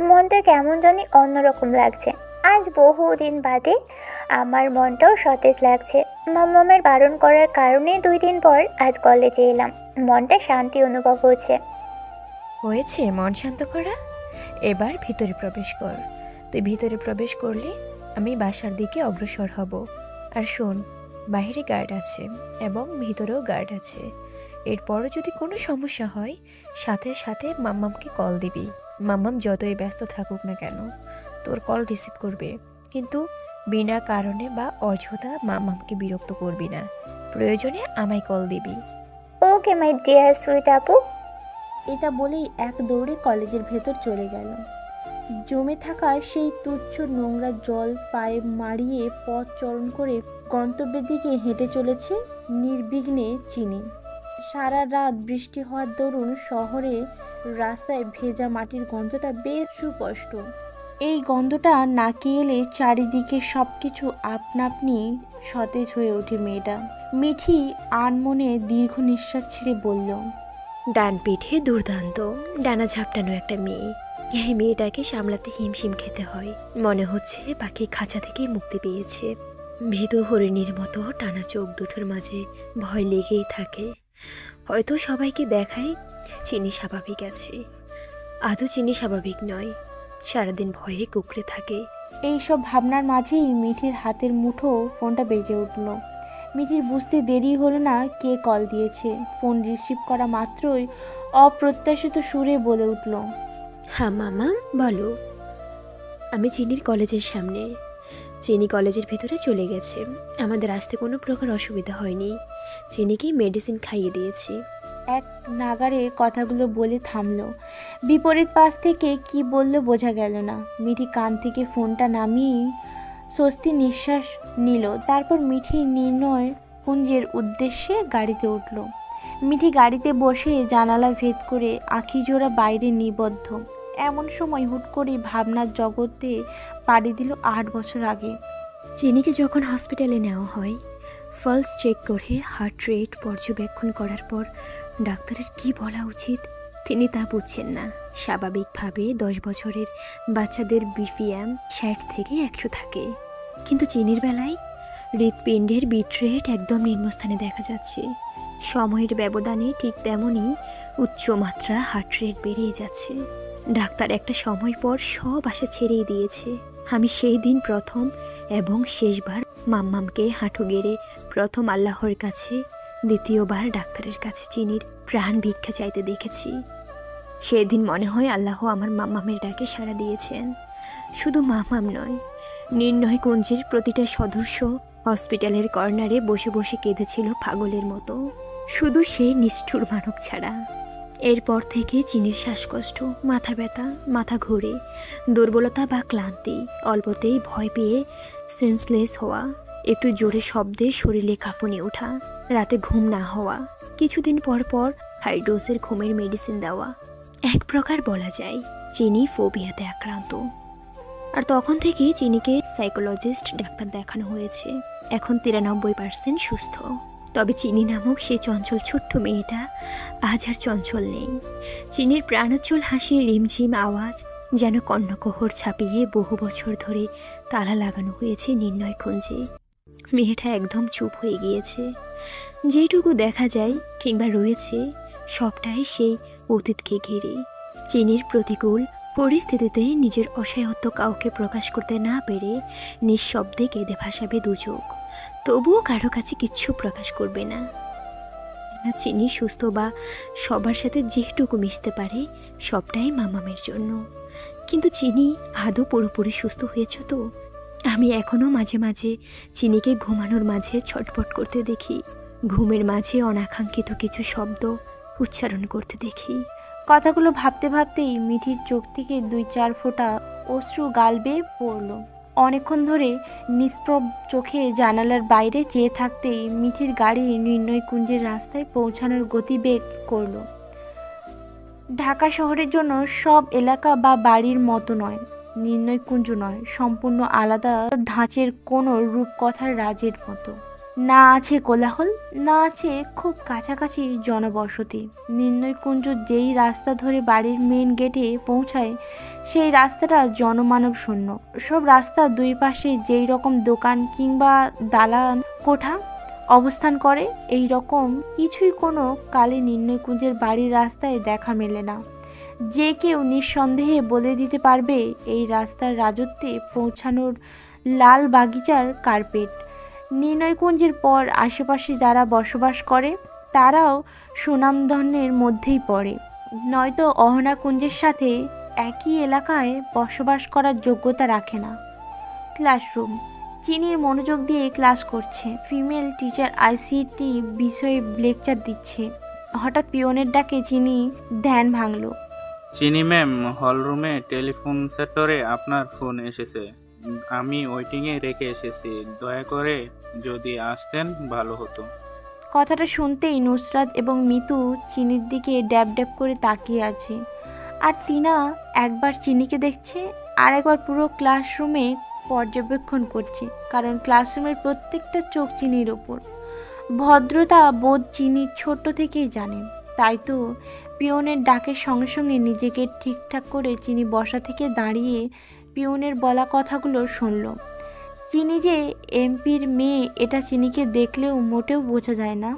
মনটা কেমন জানি অন্যরকম লাগছে। আজ বহুদিন বাদে আমার মনটাও সতেজ লাগছে। মাম্মামের বারণ করার কারণে 2 দিন পর আজ কলেজে এলাম। মনটা শান্তি অনুভব হচ্ছে। হয়েছে মন শান্ত করা? এবার ভিতরে প্রবেশ কর। তুই ভিতরে প্রবেশ করলে আমি বাসার দিকে অগ্রসর হব। আর শোন, বাইরে গার্ড আছে এবং ভিতরেও গার্ড আছে। এরপরও যদি কোনো সমস্যা হয় সাথে সাথে মাম্মামকে কল দিবি। মাম্মাম যতই ব্যস্ত থাকুক না কেন তোর কল রিসিভ করবে, কিন্তু বিনা কারণে বা অযথা মাম্মামকে বিরক্ত করবি না। প্রয়োজনে আমায় কল দিবি। ওকে মাই ডিয়ার সুইট আপু। এটা বলেই এক দৌড়ে কলেজের ভেতর চলে গেল। জমে থাকা সেই তুচ্ছ নোংরা জল পায়ে মারিয়ে পথ চরণ করে গন্তব্যের দিকে হেঁটে চলেছে নির্বিঘ্নে চিনি। সারা রাত বৃষ্টি হওয়ার দরুন শহরে রাস্তায় ভেজা মাটির গন্ধটা বেশ সুস্পষ্ট। এই গন্ধটা নাকে এলে চারিদিকে সব কিছু আপনা আপনি সতেজ হয়ে ওঠে মেয়েটা। মিঠি আনমনে দীর্ঘ নিঃশ্বাস ছেড়ে বলল, ডান পিঠে দুর্দান্ত ডানা ঝাপটানো একটা মেয়ে। এই মেয়েটাকে সামলাতে হিমশিম খেতে হয়। মনে হচ্ছে পাখি খাঁচা থেকে মুক্তি পেয়েছে। ভীতু হরিণীর মতো টানা চোখ দুটোর মাঝে ভয় লেগেই থাকে। হয়তো সবাইকে দেখায় চিনি স্বাভাবিক আছে, আদৌ চিনি স্বাভাবিক নয়। সারাদিন ভয়ে কুঁকড়ে থাকে। এইসব ভাবনার মাঝেই মিঠির হাতের মুঠো ফোনটা বেজে উঠল। মিঠির বুঝতে দেরি হলো না কে কল দিয়েছে। ফোন রিসিভ করা মাত্রই অপ্রত্যাশিত সুরে বলে উঠল, হ্যাঁ মামা বলো। আমি চিনির কলেজের সামনে। চিনি কলেজের ভিতরে চলে গেছে। আমাদের আসতে কোনো প্রকার অসুবিধা হয়নি। চিনিকে মেডিসিন খাইয়ে দিয়েছি। এক নাগারে কথাগুলো বলে থামলো। বিপরীত পাশ থেকে কি বলল বোঝা গেল না। মিঠি কান থেকে ফোনটা নামিয়ে স্বস্তি নিঃশ্বাস নিল। তারপর মিঠি নির্ণয় কুঞ্জের উদ্দেশ্যে গাড়িতে উঠল। মিঠি গাড়িতে বসে জানালা ভেদ করে আখিজোড়া বাইরে নিবদ্ধ। এমন সময় হুট করে ভাবনার জগতে পাড়ি দিল 8 বছর আগে। চিনিকে যখন হসপিটালে নেওয়া হয়, ফালস চেক করে হার্ট রেট পর্যবেক্ষণ করার পর ডাক্তারের কি বলা উচিত তিনি তা বুঝছেন না। স্বাভাবিকভাবে 10 বছরের বাচ্চাদের বিপিএম 60 থেকে 100 থাকে, কিন্তু চিনির বেলায় হৃৎপিণ্ডের বিট রেট একদম নিম্নস্থানে দেখা যাচ্ছে। সময়ের ব্যবধানে ঠিক তেমনই উচ্চমাত্রা হার্ট রেট বেড়েই যাচ্ছে। ডাক্তার একটা সময় পর সব আশা ছেড়েই দিয়েছে। আমি সেই দিন প্রথম এবং শেষবার মাম্মামকে হাঁটু গেড়ে প্রথম আল্লাহর কাছে, দ্বিতীয়বার ডাক্তারের কাছে চিনির প্রাণ ভিক্ষা চাইতে দেখেছি। সেদিন মনে হয় আল্লাহ আমার মাম্মামের ডাকে সাড়া দিয়েছেন। শুধু মাম্মাম নয়, নির্ণয় কুঞ্জের প্রতিটা সদস্য হসপিটালের কর্নারে বসে বসে কেঁদেছিল পাগলের মতো, শুধু সেই নিষ্ঠুর মানব ছাড়া। এরপর থেকে চিনির শ্বাসকষ্ট, মাথা ব্যথা, মাথা ঘুরে, দুর্বলতা বা ক্লান্তি, অল্পতেই ভয় পেয়ে সেন্সলেস হওয়া, একটু জোরে শব্দে শরীরে কাঁপুনি ওঠা, রাতে ঘুম না হওয়া, কিছুদিন পর পর হাই ডোজের ঘুমের মেডিসিন দেওয়া। এক প্রকার বলা যায় চিনি ফোবিয়াতে আক্রান্ত। আর তখন থেকেই চিনিকে সাইকোলজিস্ট ডাক্তার দেখানো হয়েছে। এখন 93% সুস্থ। তবে চিনি নামক সেই চঞ্চল ছোট্ট মেয়েটা আজ আর চঞ্চল নেই। চিনির প্রাণোজ্জ্বল হাসির রিমঝিম আওয়াজ যেন কর্ণকোহর ছাপিয়ে বহু বছর ধরে তালা লাগানো হয়েছে নির্ণয় কুঞ্জে। মেয়েটা একদম চুপ হয়ে গিয়েছে। যেটুকু দেখা যায় কিংবা রয়েছে সবটাই সেই অতীতকে ঘিরে। চিনির প্রতিকূল পরিস্থিতিতে নিজের অসহায়ত্ব কাউকে প্রকাশ করতে না পেরে নিঃশব্দে কেঁদে ভাসাবে দু চোখ, তবুও কারো কাছে কিচ্ছু প্রকাশ করবে না। চিনি সুস্থ বা সবার সাথে যেটুকু মিশতে পারে সবটাই মামামের জন্য। কিন্তু চিনি আদৌ পুরোপুরি সুস্থ হয়েছ তো? আমি এখনও মাঝে মাঝে চিনিকে ঘুমানোর মাঝে ছটফট করতে দেখি। ঘুমের মাঝে অনাকাঙ্ক্ষিত কিছু শব্দ উচ্চারণ করতে দেখি। কথাগুলো ভাবতে ভাবতেই মিঠির চোখ থেকে 2-4 ফোঁটা অশ্রু গাল বেয়ে পড়ল। অনেকক্ষণ ধরে নিষ্প্রভ চোখে জানালার বাইরে চেয়ে থাকতেই মিঠির গাড়ি নির্ণয়কুঞ্জের রাস্তায় পৌঁছানোর গতিবেগ করল। ঢাকা শহরের জন্য সব এলাকা বা বাড়ির মতো নয়, নির্ণয়কুঞ্জ নয়, সম্পূর্ণ আলাদা ধাঁচের কোনো রূপকথার রাজের মতো। না আছে কোলাহল, না আছে খুব কাছাকাছি জনবসতি। নির্ণয়কুঞ্জ যেই রাস্তা ধরে বাড়ির মেন গেটে পৌঁছায় সেই রাস্তাটা জনমানব শূন্য। সব রাস্তার দুই পাশে যেই রকম দোকান কিংবা দালান কোঠা অবস্থান করে, এই রকম কিছুই কোনো কালে নির্ণয়কুঞ্জের বাড়ির রাস্তায় দেখা মেলে না। যে কেউ নিঃসন্দেহে বলে দিতে পারবে এই রাস্তার রাজত্বে পৌঁছানোর লাল বাগিচার কার্পেট। নির্ণয়কুঞ্জের পর আশেপাশে যারা বসবাস করে তারাও সুনামধন্যের মধ্যেই পড়ে, নয়তো অহনাকুঞ্জের সাথে একই এলাকায় বসবাস করার যোগ্যতা রাখে না। ক্লাসরুম। চিনির মনোযোগ দিয়ে ক্লাস করছে। ফিমেল টিচার আইসিটি বিষয়ে লেকচার দিচ্ছে। হঠাৎ পিয়নের ডাকে চিনি ধ্যান ভাঙল। চিনি ম্যাম, হলরুমে টেলিফোন সেক্টরে আপনার ফোন এসেছে। আমি ওয়েটিংয়ে রেখে এসেছি। দয়া করে যদি আসতেন ভালো হতো। কথাটা শুনতেই নুসরাত এবং মিতু চিনির দিকে ড্যাব ড্যাব করে তাকিয়ে আছে। আর তিনা একবার চিনিকে দেখছে, আর একবার পুরো ক্লাসরুমে পর্যবেক্ষণ করছে, কারণ ক্লাসরুমের প্রত্যেকটা চোখ চিনির ওপর। ভদ্রতা বোধ চিনি ছোট থেকেই জানে, তাই তো পিয়নের ডাকের সঙ্গে সঙ্গে নিজেকে ঠিকঠাক করে চিনি বসা থেকে দাঁড়িয়ে পিয়নের বলা কথাগুলো শুনল। চিনি যে এমপির মেয়ে এটা চিনিকে দেখলেও মোটেও বোঝা যায় না।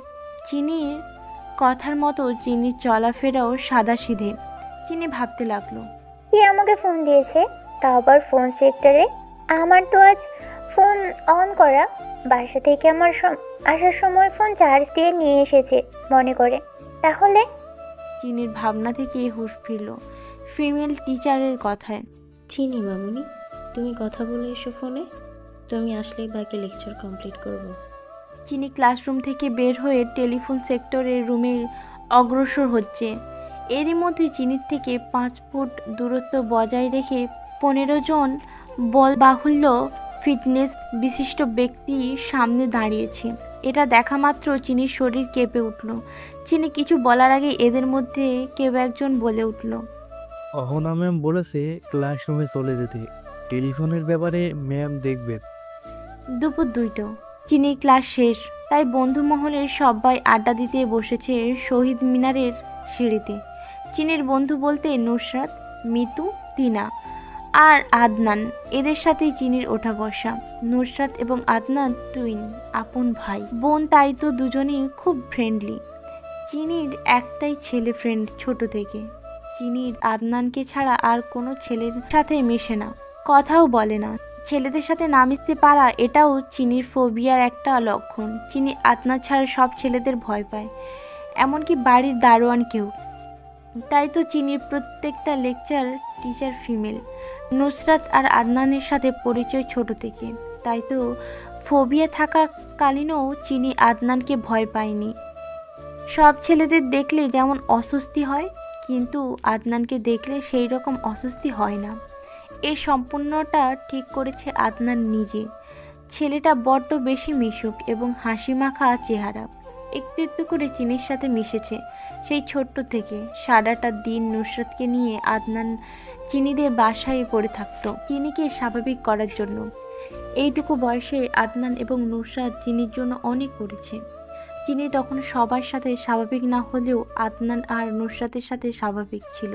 চিনির কথার মতো চিনির চলাফেরাও সাদাসিধে। চিনি ভাবতে লাগলো, কে আমাকে ফোন দিয়েছে, তা আবার ফোন সেক্টরে। আমার তো আজ ফোন অন করা, বাসা থেকে আমার আসার সময় ফোন চার্জ দিয়ে নিয়ে এসেছে মনে করে। তাহলে চিনির ভাবনা থেকে হুঁশ ফিরল ফিমেল টিচারের কথায়। চিনি মামুনি, তুমি কথা বলে এসো ফোনে, তুমি আসলেই বাকি লেকচার কমপ্লিট করব। চিনি ক্লাসরুম থেকে বের হয়ে টেলিফোন সেক্টরের রুমে অগ্রসর হচ্ছে। এরই মধ্যে চিনির থেকে 5 ফুট দূরত্ব বজায় রেখে 15 জন বল বাহুল্য ফিটনেস বিশিষ্ট ব্যক্তি সামনে দাঁড়িয়েছে। এটা দেখা মাত্র চিনির শরীর কেঁপে উঠল। চিনি কিছু বলার আগে এদের মধ্যে কেউ একজন বলে উঠল, অহনা ম্যাম বলেছে ক্লাসরুমে চলে যেতে, টেলিফোনের ব্যাপারে ম্যাম দেখবেন। দুপুর 2টো। চিনি ক্লাস শেষ, তাই বন্ধু মহলের সবাই আড্ডা দিতে বসেছে শহীদ মিনারের সিঁড়িতে। চিনির বন্ধু বলতে নুসরাত, মিতু, তিনা আর আদনান, এদের সাথেই চিনির ওঠা বসা। নুসরাত এবং আদনান টুইন, আপন ভাই বোন, তাই তো দুজনেই খুব ফ্রেন্ডলি। চিনির একটাই ছেলে ফ্রেন্ড ছোট থেকে। চিনির আদনানকে ছাড়া আর কোনো ছেলের সাথে মেশে না, কথাও বলে না। ছেলেদের সাথে না মিশতে পারা এটাও চিনির ফোবিয়ার একটা লক্ষণ। চিনি আদনান ছাড়া সব ছেলেদের ভয় পায়, এমনকি বাড়ির দারোয়ানকেও। তাই তো চিনির প্রত্যেকটা লেকচার টিচার ফিমেল। নুসরাত আর আদনানের সাথে পরিচয় ছোট থেকে, তাই তো ফোবিয়া থাকাকালীনও চিনি আদনানকে ভয় পায়নি। সব ছেলেদের দেখলে যেমন অস্বস্তি হয়, কিন্তু আদনানকে দেখলে সেই রকম অস্বস্তি হয় না। এই সম্পূর্ণটা ঠিক করেছে আদনান নিজে। ছেলেটা বড্ড বেশি মিশুক এবং হাসি মাখা চেহারা। একটু একটু করে চিনির সাথে মিশেছে সেই ছোট্ট থেকে। সারাটা দিন নুসরাতকে নিয়ে আদনান চিনিদের বাসায় পড়ে থাকতো চিনিকে স্বাভাবিক করার জন্য। এইটুকু বয়সে আদনান এবং নুসরাত চিনির জন্য অনেক করেছে। চিনি তখন সবার সাথে স্বাভাবিক না হলেও আদনান আর নুসরাতের সাথে স্বাভাবিক ছিল।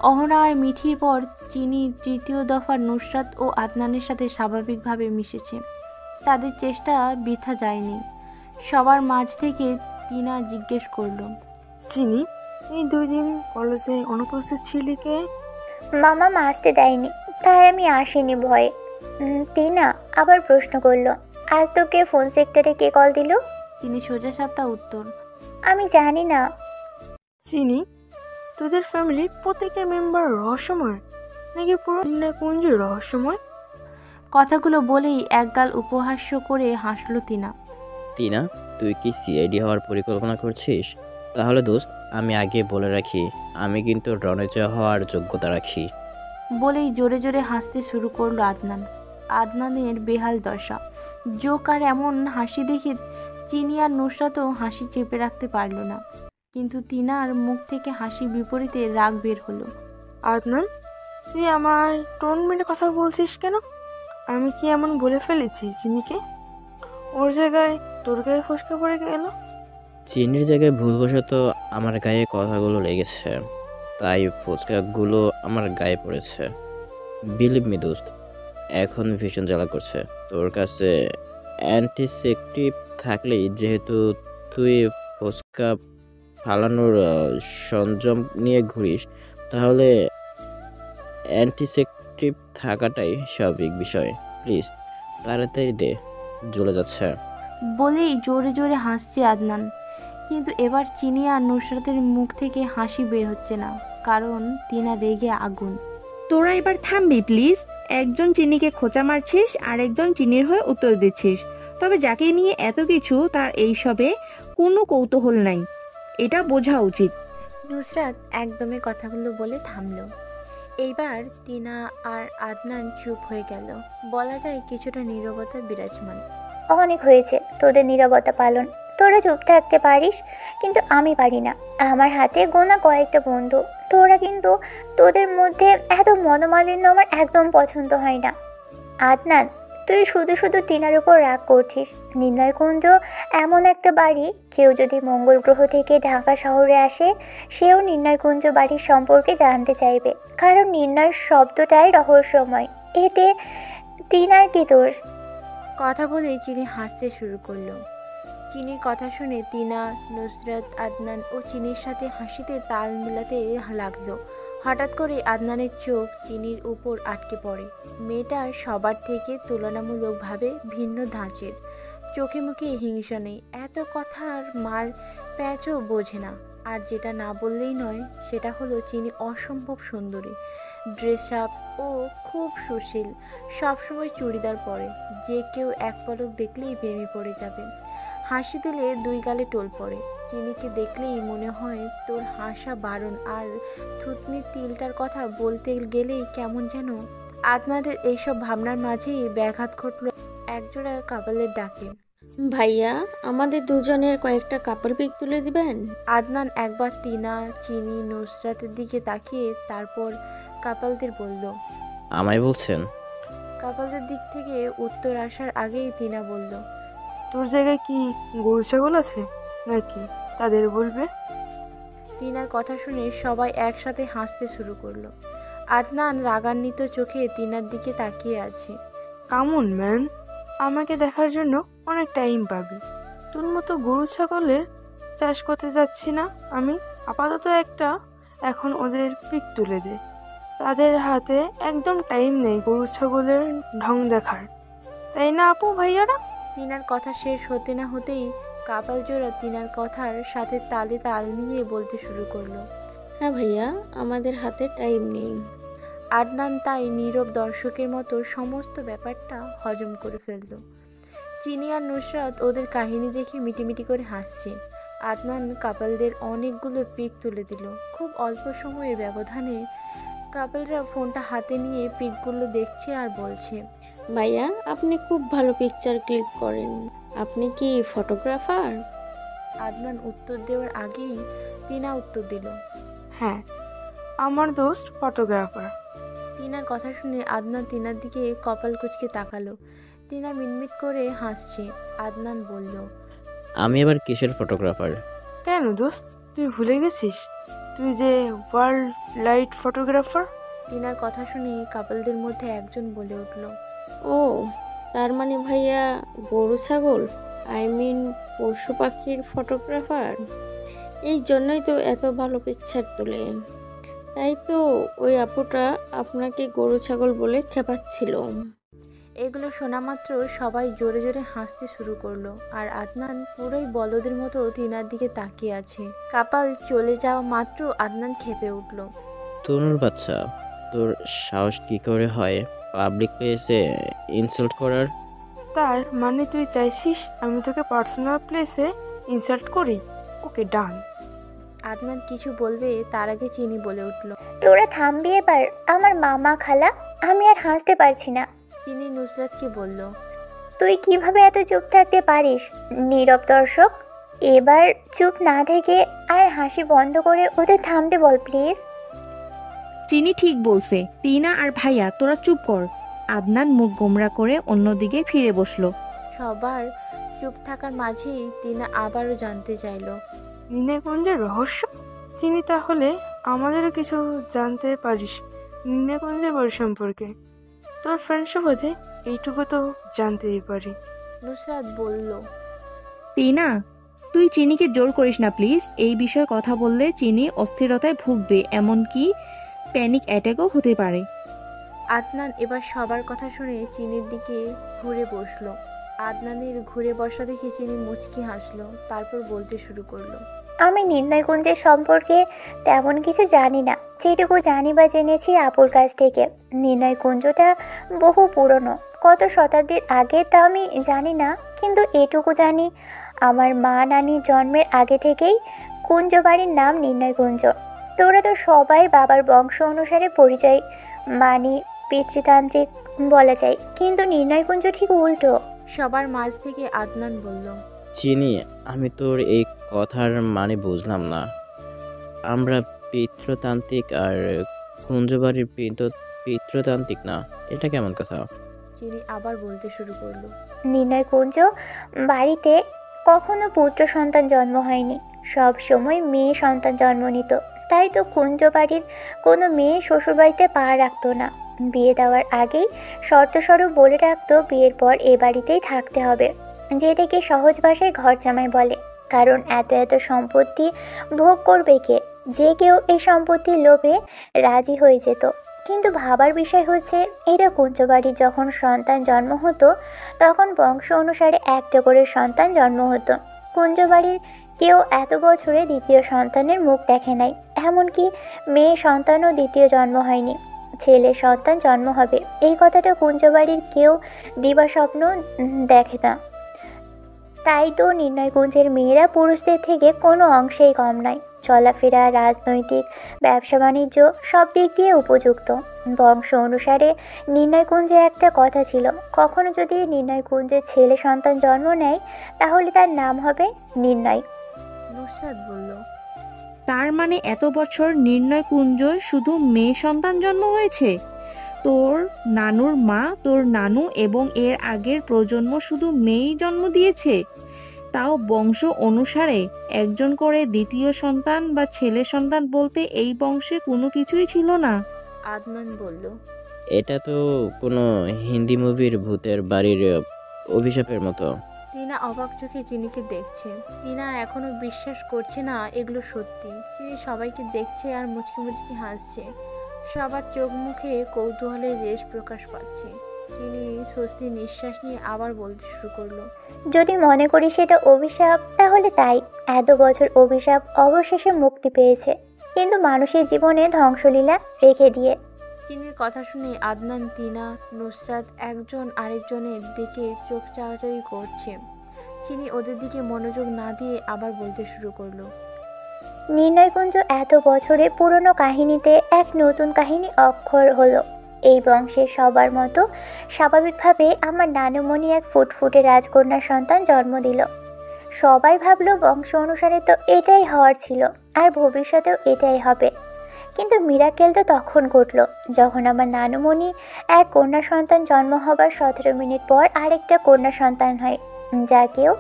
অহনা আর মিঠির পর চিনি তৃতীয় দফা নুসরাত ও আদনানের সাথে স্বাভাবিকভাবে মিশেছে। তাদের চেষ্টা বৃথা যায়নি। সবার মাঝ থেকে তিনা জিজ্ঞেস করল, চিনি, এই 2 দিন কলেজে অনুপস্থিত ছিলি কে? মামা আসতে দেয়নি, তাই আমি আসিনি ভয়ে। তিনা আবার প্রশ্ন করলো, আজ তোকে ফোন সেক্টরে কে কল দিল? চিনি সোজা সাপটা উত্তর, আমি জানি না। চিনি, তোদের ফ্যামিলির প্রত্যেকটা মেম্বার রহস্যময় নাকি পুরো নির্ণয়কুঞ্জ রহস্যময়? কথাগুলো বলেই একগাল উপহাস্য করে হাসল তিনা। তিনা, তুই কি সিআইডি হওয়ার পরিকল্পনা করছিস? তাহলে দোস্ত, আমি আগে বলে রাখি, আমি কিন্তু রণজয় হওয়ার যোগ্যতা রাখি। বলেই জোরে জোরে হাসতে শুরু করলো আদনান। আদনানের বেহাল দশা। জোকার এমন হাসি দেখে চিনি আর নুসরাতও হাসি চেপে রাখতে পারল না, কিন্তু তিনার মুখ থেকে হাসির বিপরীতে রাগ বের হলো। আদনান, তুই আমার টোন মেরে কথা বলছিস কেন? আমি কি এমন বলে ফেলেছি চিনিকে? ওর জায়গায় তোর গায়ে ফসকে পড়ে গেল। চিনির জায়গায় ভুলবশত আমার গায়ে কথাগুলো লেগেছে, তাই ফুচকাগুলো আমার গায়ে পড়েছে। বিলিভ মি দোস্ত, এখন ভীষণ জ্বালা করছে। তোর কাছে অ্যান্টিসেপটিভ থাকলেই, যেহেতু তুই ফুচকা ফালানোর সরঞ্জাম নিয়ে ঘুরিস, তাহলে অ্যান্টিসেপটিভ থাকাটাই স্বাভাবিক বিষয়। প্লিজ তাড়াতাড়ি দে, জ্বলে যাচ্ছে। বলেই জোরে জোরে হাসছে আদনান, কিন্তু এবার চিনি আর নুসরাতের মুখ থেকে হাসি বের হচ্ছে না, কারণ তিনা রেগে আগুন। তোরা এবার থামবি প্লিজ। একজন চিনিকে খোঁচা মারছিস আর একজন চিনির হয়ে উত্তর দিচ্ছিস। তবে যাকে নিয়ে এত কিছু, তার এইসবে কোনো কৌতূহল নাই, এটা বোঝা উচিত। নুসরাত একদমই কথাগুলো বলে থামলো। এইবার তিনা আর আদনান চুপ হয়ে গেল। বলা যায় কিছুটা নীরবতা বিরাজমান। অনেক হয়েছে তোদের নীরবতা পালন। তোরা চুপ থাকতে পারিস, কিন্তু আমি পারি না। আমার হাতে গোনা কয়েকটা বন্ধু। তোরা কিন্তু, তোদের মধ্যে এত মনোমালিন্য আমার একদম পছন্দ হয় না। আদনান, তুই শুধু শুধু টিনার উপর রাগ করছিস। নির্ণয়কুঞ্জ এমন একটা বাড়ি, কেউ যদি মঙ্গল গ্রহ থেকে ঢাকা শহরে আসে, সেও নির্ণয়কুঞ্জ বাড়ির সম্পর্কে জানতে চাইবে, কারণ নির্ণয় শব্দটাই রহস্যময়। এতে টিনার কি দোষ? কথা বলেই চিনি হাসতে শুরু করলো। চিনির কথা শুনে তিনা, নুসরাত, আদনান ও চিনির সাথে হাসিতে তাল মেলাতে লাগলো। হঠাৎ করে আদনানের চোখ চিনির উপর আটকে পড়ে। মেয়েটার সবার থেকে তুলনামূলকভাবে ভিন্ন ধাঁচের। চোখে মুখে হিংসা নেই, এত কথার মার প্যাচও বোঝে না। আর যেটা না বললেই নয়, সেটা হলো চিনি অসম্ভব সুন্দরী, ড্রেস আপ ও খুব সুশীল। সবসময় চুড়িদার পরে, যে কেউ এক পলক দেখলেই প্রেমে পড়ে যাবে। হাসি দিলে দুই গালে টোল পড়ে। চিনিকে দেখলেই মনে হয় তোর হাসা বারণ, আর থুতনির তিলটার কথা বলতে গেলেই কেমন যেন। আদনানের এইসব ভাবনার মাঝেই ব্যাঘাত ঘটল একজোড়া কাপালের ডাকে। ভাইয়া, আমাদের দুজনের কয়েকটা কাপড় পিক তুলে দিবেন? আদনান একবার তিনা, চিনি, নুসরাতের দিকে তাকিয়ে তারপর কাপালদের বলল। আমায় বলছেন? কাপালদের দিক থেকে উত্তর আসার আগেই তিনা বলল, তোর জায়গায় কি গরু ছাগল আছে নাকি? তাদের বলবে। তিনার কথা শুনে সবাই একসাথে হাসতে শুরু করলো। আদনান রাগান্বিত চোখে তিনার দিকে তাকিয়ে আছে। কামন ম্যান, আমাকে দেখার জন্য অনেক টাইম পাবি। তোর মতো গরু ছাগলের চাষ করতে যাচ্ছি না আমি। আপাতত এখন ওদের পিক তুলে দে। তাদের হাতে একদম টাইম নেই গরু ছাগলের ঢং দেখার, তাই না আপু ভাইয়ারা? তিনার কথা শেষ হতে না হতেই কাপাল জোড়া তিনার কথার সাথে তালে তাল মিলিয়ে বলতে শুরু করলো। হ্যাঁ ভাইয়া, আমাদের হাতে টাইম নেই। আদনান তাই নীরব দর্শকের মতো সমস্ত ব্যাপারটা হজম করে ফেলল। চিনি আর নুসরাত ওদের কাহিনী দেখে মিটিমিটি করে হাসছে। আদনান কাপালদের অনেকগুলো পিক তুলে দিল। খুব অল্প সময়ের ব্যবধানে কাপালরা ফোনটা হাতে নিয়ে পিকগুলো দেখছে আর বলছে, ভাইয়া, আপনি খুব ভালো পিকচার ক্লিক করেন। আপনি কি ফটোগ্রাফার? আদনান উত্তর দেওয়ার আগেই তিনা উত্তর দিল, হ্যাঁ, আমার দোস্ত ফটোগ্রাফার। তিনার কথা শুনে আদনান তিনার দিকে কপাল কুঁচকে তাকালো। তিনা মিটমিট করে হাসছে। আদনান বলল, আমি এবার কিসের ফটোগ্রাফার? কেন দোস্ত, তুই ভুলে গেছিস তুই যে ওয়ার্ল্ড লাইট ফটোগ্রাফার? তিনার কথা শুনে কাপালদের মধ্যে একজন বলে উঠল, ও, তার মানে ভাইয়া গরু ছাগল, পশু পাখির ফটোগ্রাফার। এই জন্যই তো এত ভালো পিকচার তোলেন। তাই তো ওই আপুটা আপনাকে গরু ছাগল বলে খেপাচ্ছিল। এগুলো শোনা মাত্র সবাই জোরে জোরে হাসতে শুরু করলো। আর আদনান পুরোই বলদের মতো তিনার দিকে তাকিয়ে আছে। কাপাল চলে যাওয়া মাত্র আদনান খেপে উঠল। তনুর বাচ্চা, তোর সাহস কি করে হয় পাবলিক প্লেসে ইনসাল্ট করার? তার মানে তুই চাইছিস আমি তোকে পার্সোনাল প্লেসে ইনসাল্ট করি? ওকে ডান। আদনান কিছু বলবে তার আগে চিনি বলে উঠল। তোরা থামবি এবার, আমার মামা খালা, আমি আর হাসতে পারছি না। চিনি নুসরাতকে বলল, তুই কিভাবে এত চুপ থাকতে পারিস? নীরব দর্শক, এবার চুপ না থেকে আর হাসি বন্ধ করে ওদের থামতে বল প্লিজ। চিনি ঠিক বলছে। টিনা আর ভাইয়া তোরা চুপ কর। আদনান মুখ গোমরা করে অন্যদিকে ফিরে বসলো। সবার চুপ থাকার মাঝেই টিনা আবারও জানতে চাইল, নির্ণয়কুঞ্জের রহস্য? চিনি, তাহলে আমাদেরও কিছু জানতে পারিস নির্ণয়কুঞ্জের বাড়ি সম্পর্কে? তোর ফ্রেন্ড সুবাদে এইটুকু তো জানতেই পারি। নুসরাত বলল, টিনা তুই চিনিকে জোর করিস না প্লিজ। এই বিষয়ে কথা বললে চিনি অস্থিরতায় ভুগবে, এমনকি প্যানিক অ্যাটাকও হতে পারে। আদনান এবার সবার কথা শুনে চিনির দিকে ঘুরে বসলো। আদনানের ঘুরে বসা দেখে চিনি মুচকি হাসলো, তারপর বলতে শুরু করলো, আমি নির্ণয়কুঞ্জের সম্পর্কে তেমন কিছু জানি না। যেটুকু জানি বা জেনেছি আপুর কাছ থেকে, নির্ণয়কুঞ্জটা বহু পুরনো, কত শতাব্দীর আগে তা আমি জানি না, কিন্তু এটুকু জানি আমার মা নানির জন্মের আগে থেকেই কুঞ্জ বাড়ির নাম নির্ণয়কুঞ্জ। তোরা তো সবাই বাবার বংশ অনুসারে পরিচয় মানি পিতৃতান্ত্রিক বলা যায়, কিন্তু নির্ণয়কুঞ্জ ঠিক উল্টো। সবার মাঝ থেকে আদনান বলল, চিনি, আমি তোর এই কথার মানে বুঝলাম না। আমরা পিতৃতান্ত্রিক আর কুঞ্জবাড়ির পিতৃতান্ত্রিক না, এটা কেমন কথা? চিনি আবার বলতে শুরু করলো, নির্ণয়কুঞ্জ বাড়িতে কখনো পুত্র সন্তান জন্ম হয়নি, সব সময় মেয়ে সন্তান জন্ম নিত। তাই তো কুঞ্জ বাড়ির কোনো মেয়ে শ্বশুরবাড়িতে পা রাখতো না। বিয়ে দেওয়ার আগেই শর্তস্বরূপ বলে রাখতো বিয়ের পর এ বাড়িতেই থাকতে হবে, যেটাকে সহজ ভাষায় ঘর জামাই বলে। কারণ এত এত সম্পত্তি ভোগ করবে কে? যে কেউ এই সম্পত্তির লোভে রাজি হয়ে যেত। কিন্তু ভাবার বিষয় হচ্ছে, এটা কুঞ্জবাড়ির যখন সন্তান জন্ম হতো তখন বংশ অনুসারে একটা করে সন্তান জন্ম হতো। কুঞ্জবাড়ির কেউ এত বছরে দ্বিতীয় সন্তানের মুখ দেখে নাই, এমনকি মেয়ে সন্তানও দ্বিতীয় জন্ম হয়নি। ছেলে সন্তান জন্ম হবে এই কথাটা কুঞ্জবাড়ির কেউ দিবা স্বপ্ন দেখে না। তাই তো নির্ণয়কুঞ্জের মেয়েরা পুরুষদের থেকে কোনো অংশেই কম নয়। চলাফেরা, রাজনৈতিক, ব্যবসা বাণিজ্য সব দিক দিয়ে উপযুক্ত। বংশ অনুসারে নির্ণয়কুঞ্জে একটা কথা ছিল, কখনো যদি নির্ণয়কুঞ্জের ছেলে সন্তান জন্ম নেয় তাহলে তার নাম হবে নির্ণয়। নুসরাত বলল, তার মানে এত বছর নির্ণয় কুঞ্জ শুধু মেয়ে সন্তান জন্ম হয়েছে? তোর নানুর মা, তোর নানু এবং এর আগের প্রজন্ম শুধু মেয়েই জন্ম দিয়েছে, তাও বংশ অনুসারে একজন করে দ্বিতীয় সন্তান বা ছেলে সন্তান বলতে এই বংশে কোনো কিছুই ছিল না। আদনান বলল, এটা তো কোনো হিন্দি মুভির ভূতের বাড়ির অভিশাপের মতো। টিনা অবাক চোখে চিনিকে দেখছে। টিনা এখনো বিশ্বাস করছে না এগুলো সত্যি। চিনি সবাইকে দেখছে আর মুচকি মুচকি হাসছে। সবার চোখ মুখে কৌতূহলের রেশ প্রকাশ পাচ্ছে। চিনি স্বস্তি নিঃশ্বাস নিয়ে আবার বলতে শুরু করলো, যদি মনে করি সেটা অভিশাপ তাহলে তাই। এত বছর অভিশাপ অবশেষে মুক্তি পেয়েছে, কিন্তু মানুষের জীবনে ধ্বংসলীলা রেখে দিয়ে। চিনির কথা শুনে আদনান, টিনা, নুসরাত একজন আরেকজনের দিকে চোখ চাওয়াচাওয়ি করছে। চিনি ওদের দিকে মনোযোগ না দিয়ে আবার বলতে শুরু করলো, নির্ণয়কুঞ্জ এত বছরে পুরনো কাহিনীতে এক নতুন কাহিনী অক্ষর হলো। এই বংশের সবার মতো স্বাভাবিকভাবে আমার নানুমণি এক ফুটফুটে রাজকন্যার সন্তান জন্ম দিল। সবাই ভাবলো বংশ অনুসারে তো এটাই হওয়ার ছিল, আর ভবিষ্যতেও এটাই হবে। কিন্তু মিরাকেল তো তখন ঘটল যখন আমার নানুমণি এক কন্যা সন্তান জন্ম হবার 17 মিনিট পর আরেকটা কন্যা সন্তান হয়, যা কেউ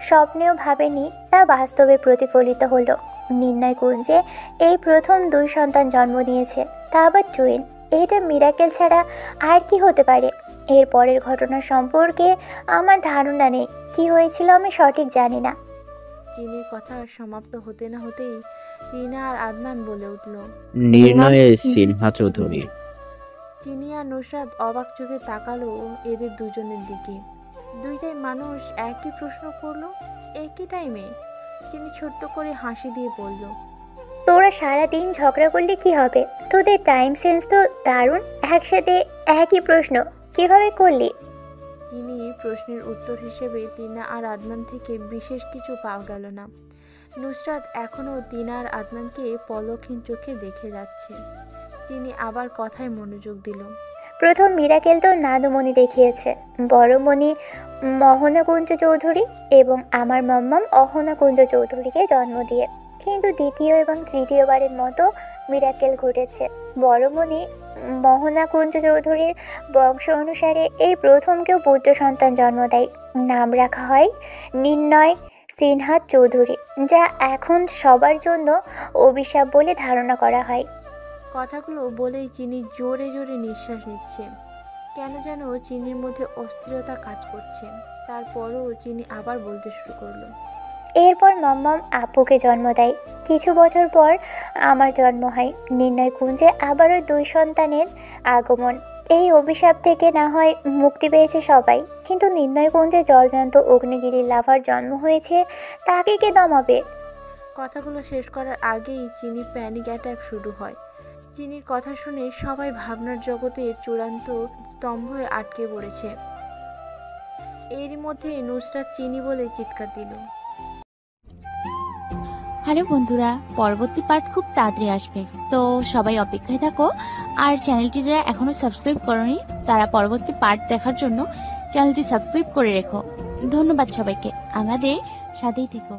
স্বপ্নেও ভাবেনি তা বাস্তবে প্রতিফলিত হলো। নির্ণয়কুঞ্জে এই প্রথম 2 সন্তান জন্ম দিয়েছে, তা আবার টুইন। এটা মিরাকেল ছাড়া আর কি হতে পারে? এর পরের ঘটনা সম্পর্কে আমার ধারণা নেই, কি হয়েছিল আমি সঠিক জানি না। চিনির কথা সমাপ্ত হতে না হতেই টিনা আর আদনান বলে উঠল, নির্ণয় সিনহা চৌধুরী। চিনি আর নুসরাত অবাক চোখে তাকালো এদের দুজনের দিকে। দুইটাই মানুষ একই প্রশ্ন করলো একই টাইমে। চিনি ছোট্ট করে হাসি দিয়ে বলল, তোরা সারাদিন ঝগড়া করলে কি হবে? তোদের টাইম সেন্স তো দারুণ। একসাথে একই প্রশ্ন কিভাবে করলি? চিনির প্রশ্নের উত্তর হিসেবে তিনা আর আদনান থেকে বিশেষ কিছু পাওয়া গেল না। নুসরাত এখনও তিনা আর আদনানকে পলকহীন চোখে দেখে যাচ্ছে। চিনি আবার কথায় মনোযোগ দিল। প্রথম মিরাকেল তো নাদুমণি দেখিয়েছে, বড়মণি মোহনাকুঞ্জ চৌধুরী এবং আমার মম্মাম অহনাকুঞ্জ চৌধুরীকে জন্ম দিয়ে। কিন্তু দ্বিতীয় এবং তৃতীয়বারের মতো মিরাকেল ঘটেছে। বড়মণি মোহনাকুঞ্জ চৌধুরীর বংশ অনুসারে এই প্রথম কেউ পুত্র সন্তান জন্ম দেয়। নাম রাখা হয় নির্ণয় সিনহা চৌধুরী, যা এখন সবার জন্য অভিশাপ বলে ধারণা করা হয়। কথাগুলো বলেই চিনি জোরে জোরে নিঃশ্বাস নিচ্ছে। কেন যেন চিনির মধ্যে অস্থিরতা কাজ করছে। তারপরও চিনি আবার বলতে শুরু করলো। এরপর মম্মম আপুকে জন্ম দেয়। কিছু বছর পর আমার জন্ম হয়। নির্ণয় কুঞ্জে আবারও 2 সন্তানের আগমন। এই অভিশাপ থেকে না হয় মুক্তি পেয়েছে সবাই, কিন্তু নির্ণয় কুঞ্জে জলজান্ত অগ্নিগিরির লাভার জন্ম হয়েছে, তাকে কে দমাবে? কথাগুলো শেষ করার আগেই চিনি প্যানিক অ্যাটাক শুরু হয়। চিনির কথা শুনে সবাই ভাবনার জগতের চূড়ান্ত স্তম্ভ হয়ে আটকে পড়েছে। এরই মধ্যে নুসরাত চিনি বলে চিৎকার দিল। হ্যালো বন্ধুরা, পরবর্তী পার্ট খুব তাড়াতাড়ি আসবে, তো সবাই অপেক্ষায় থাকো। আর চ্যানেলটি যারা এখনো সাবস্ক্রাইব করোনি তারা পরবর্তী পার্ট দেখার জন্য চ্যানেলটি সাবস্ক্রাইব করে রেখো। ধন্যবাদ সবাইকে, আমাদের সাথেই থেকো।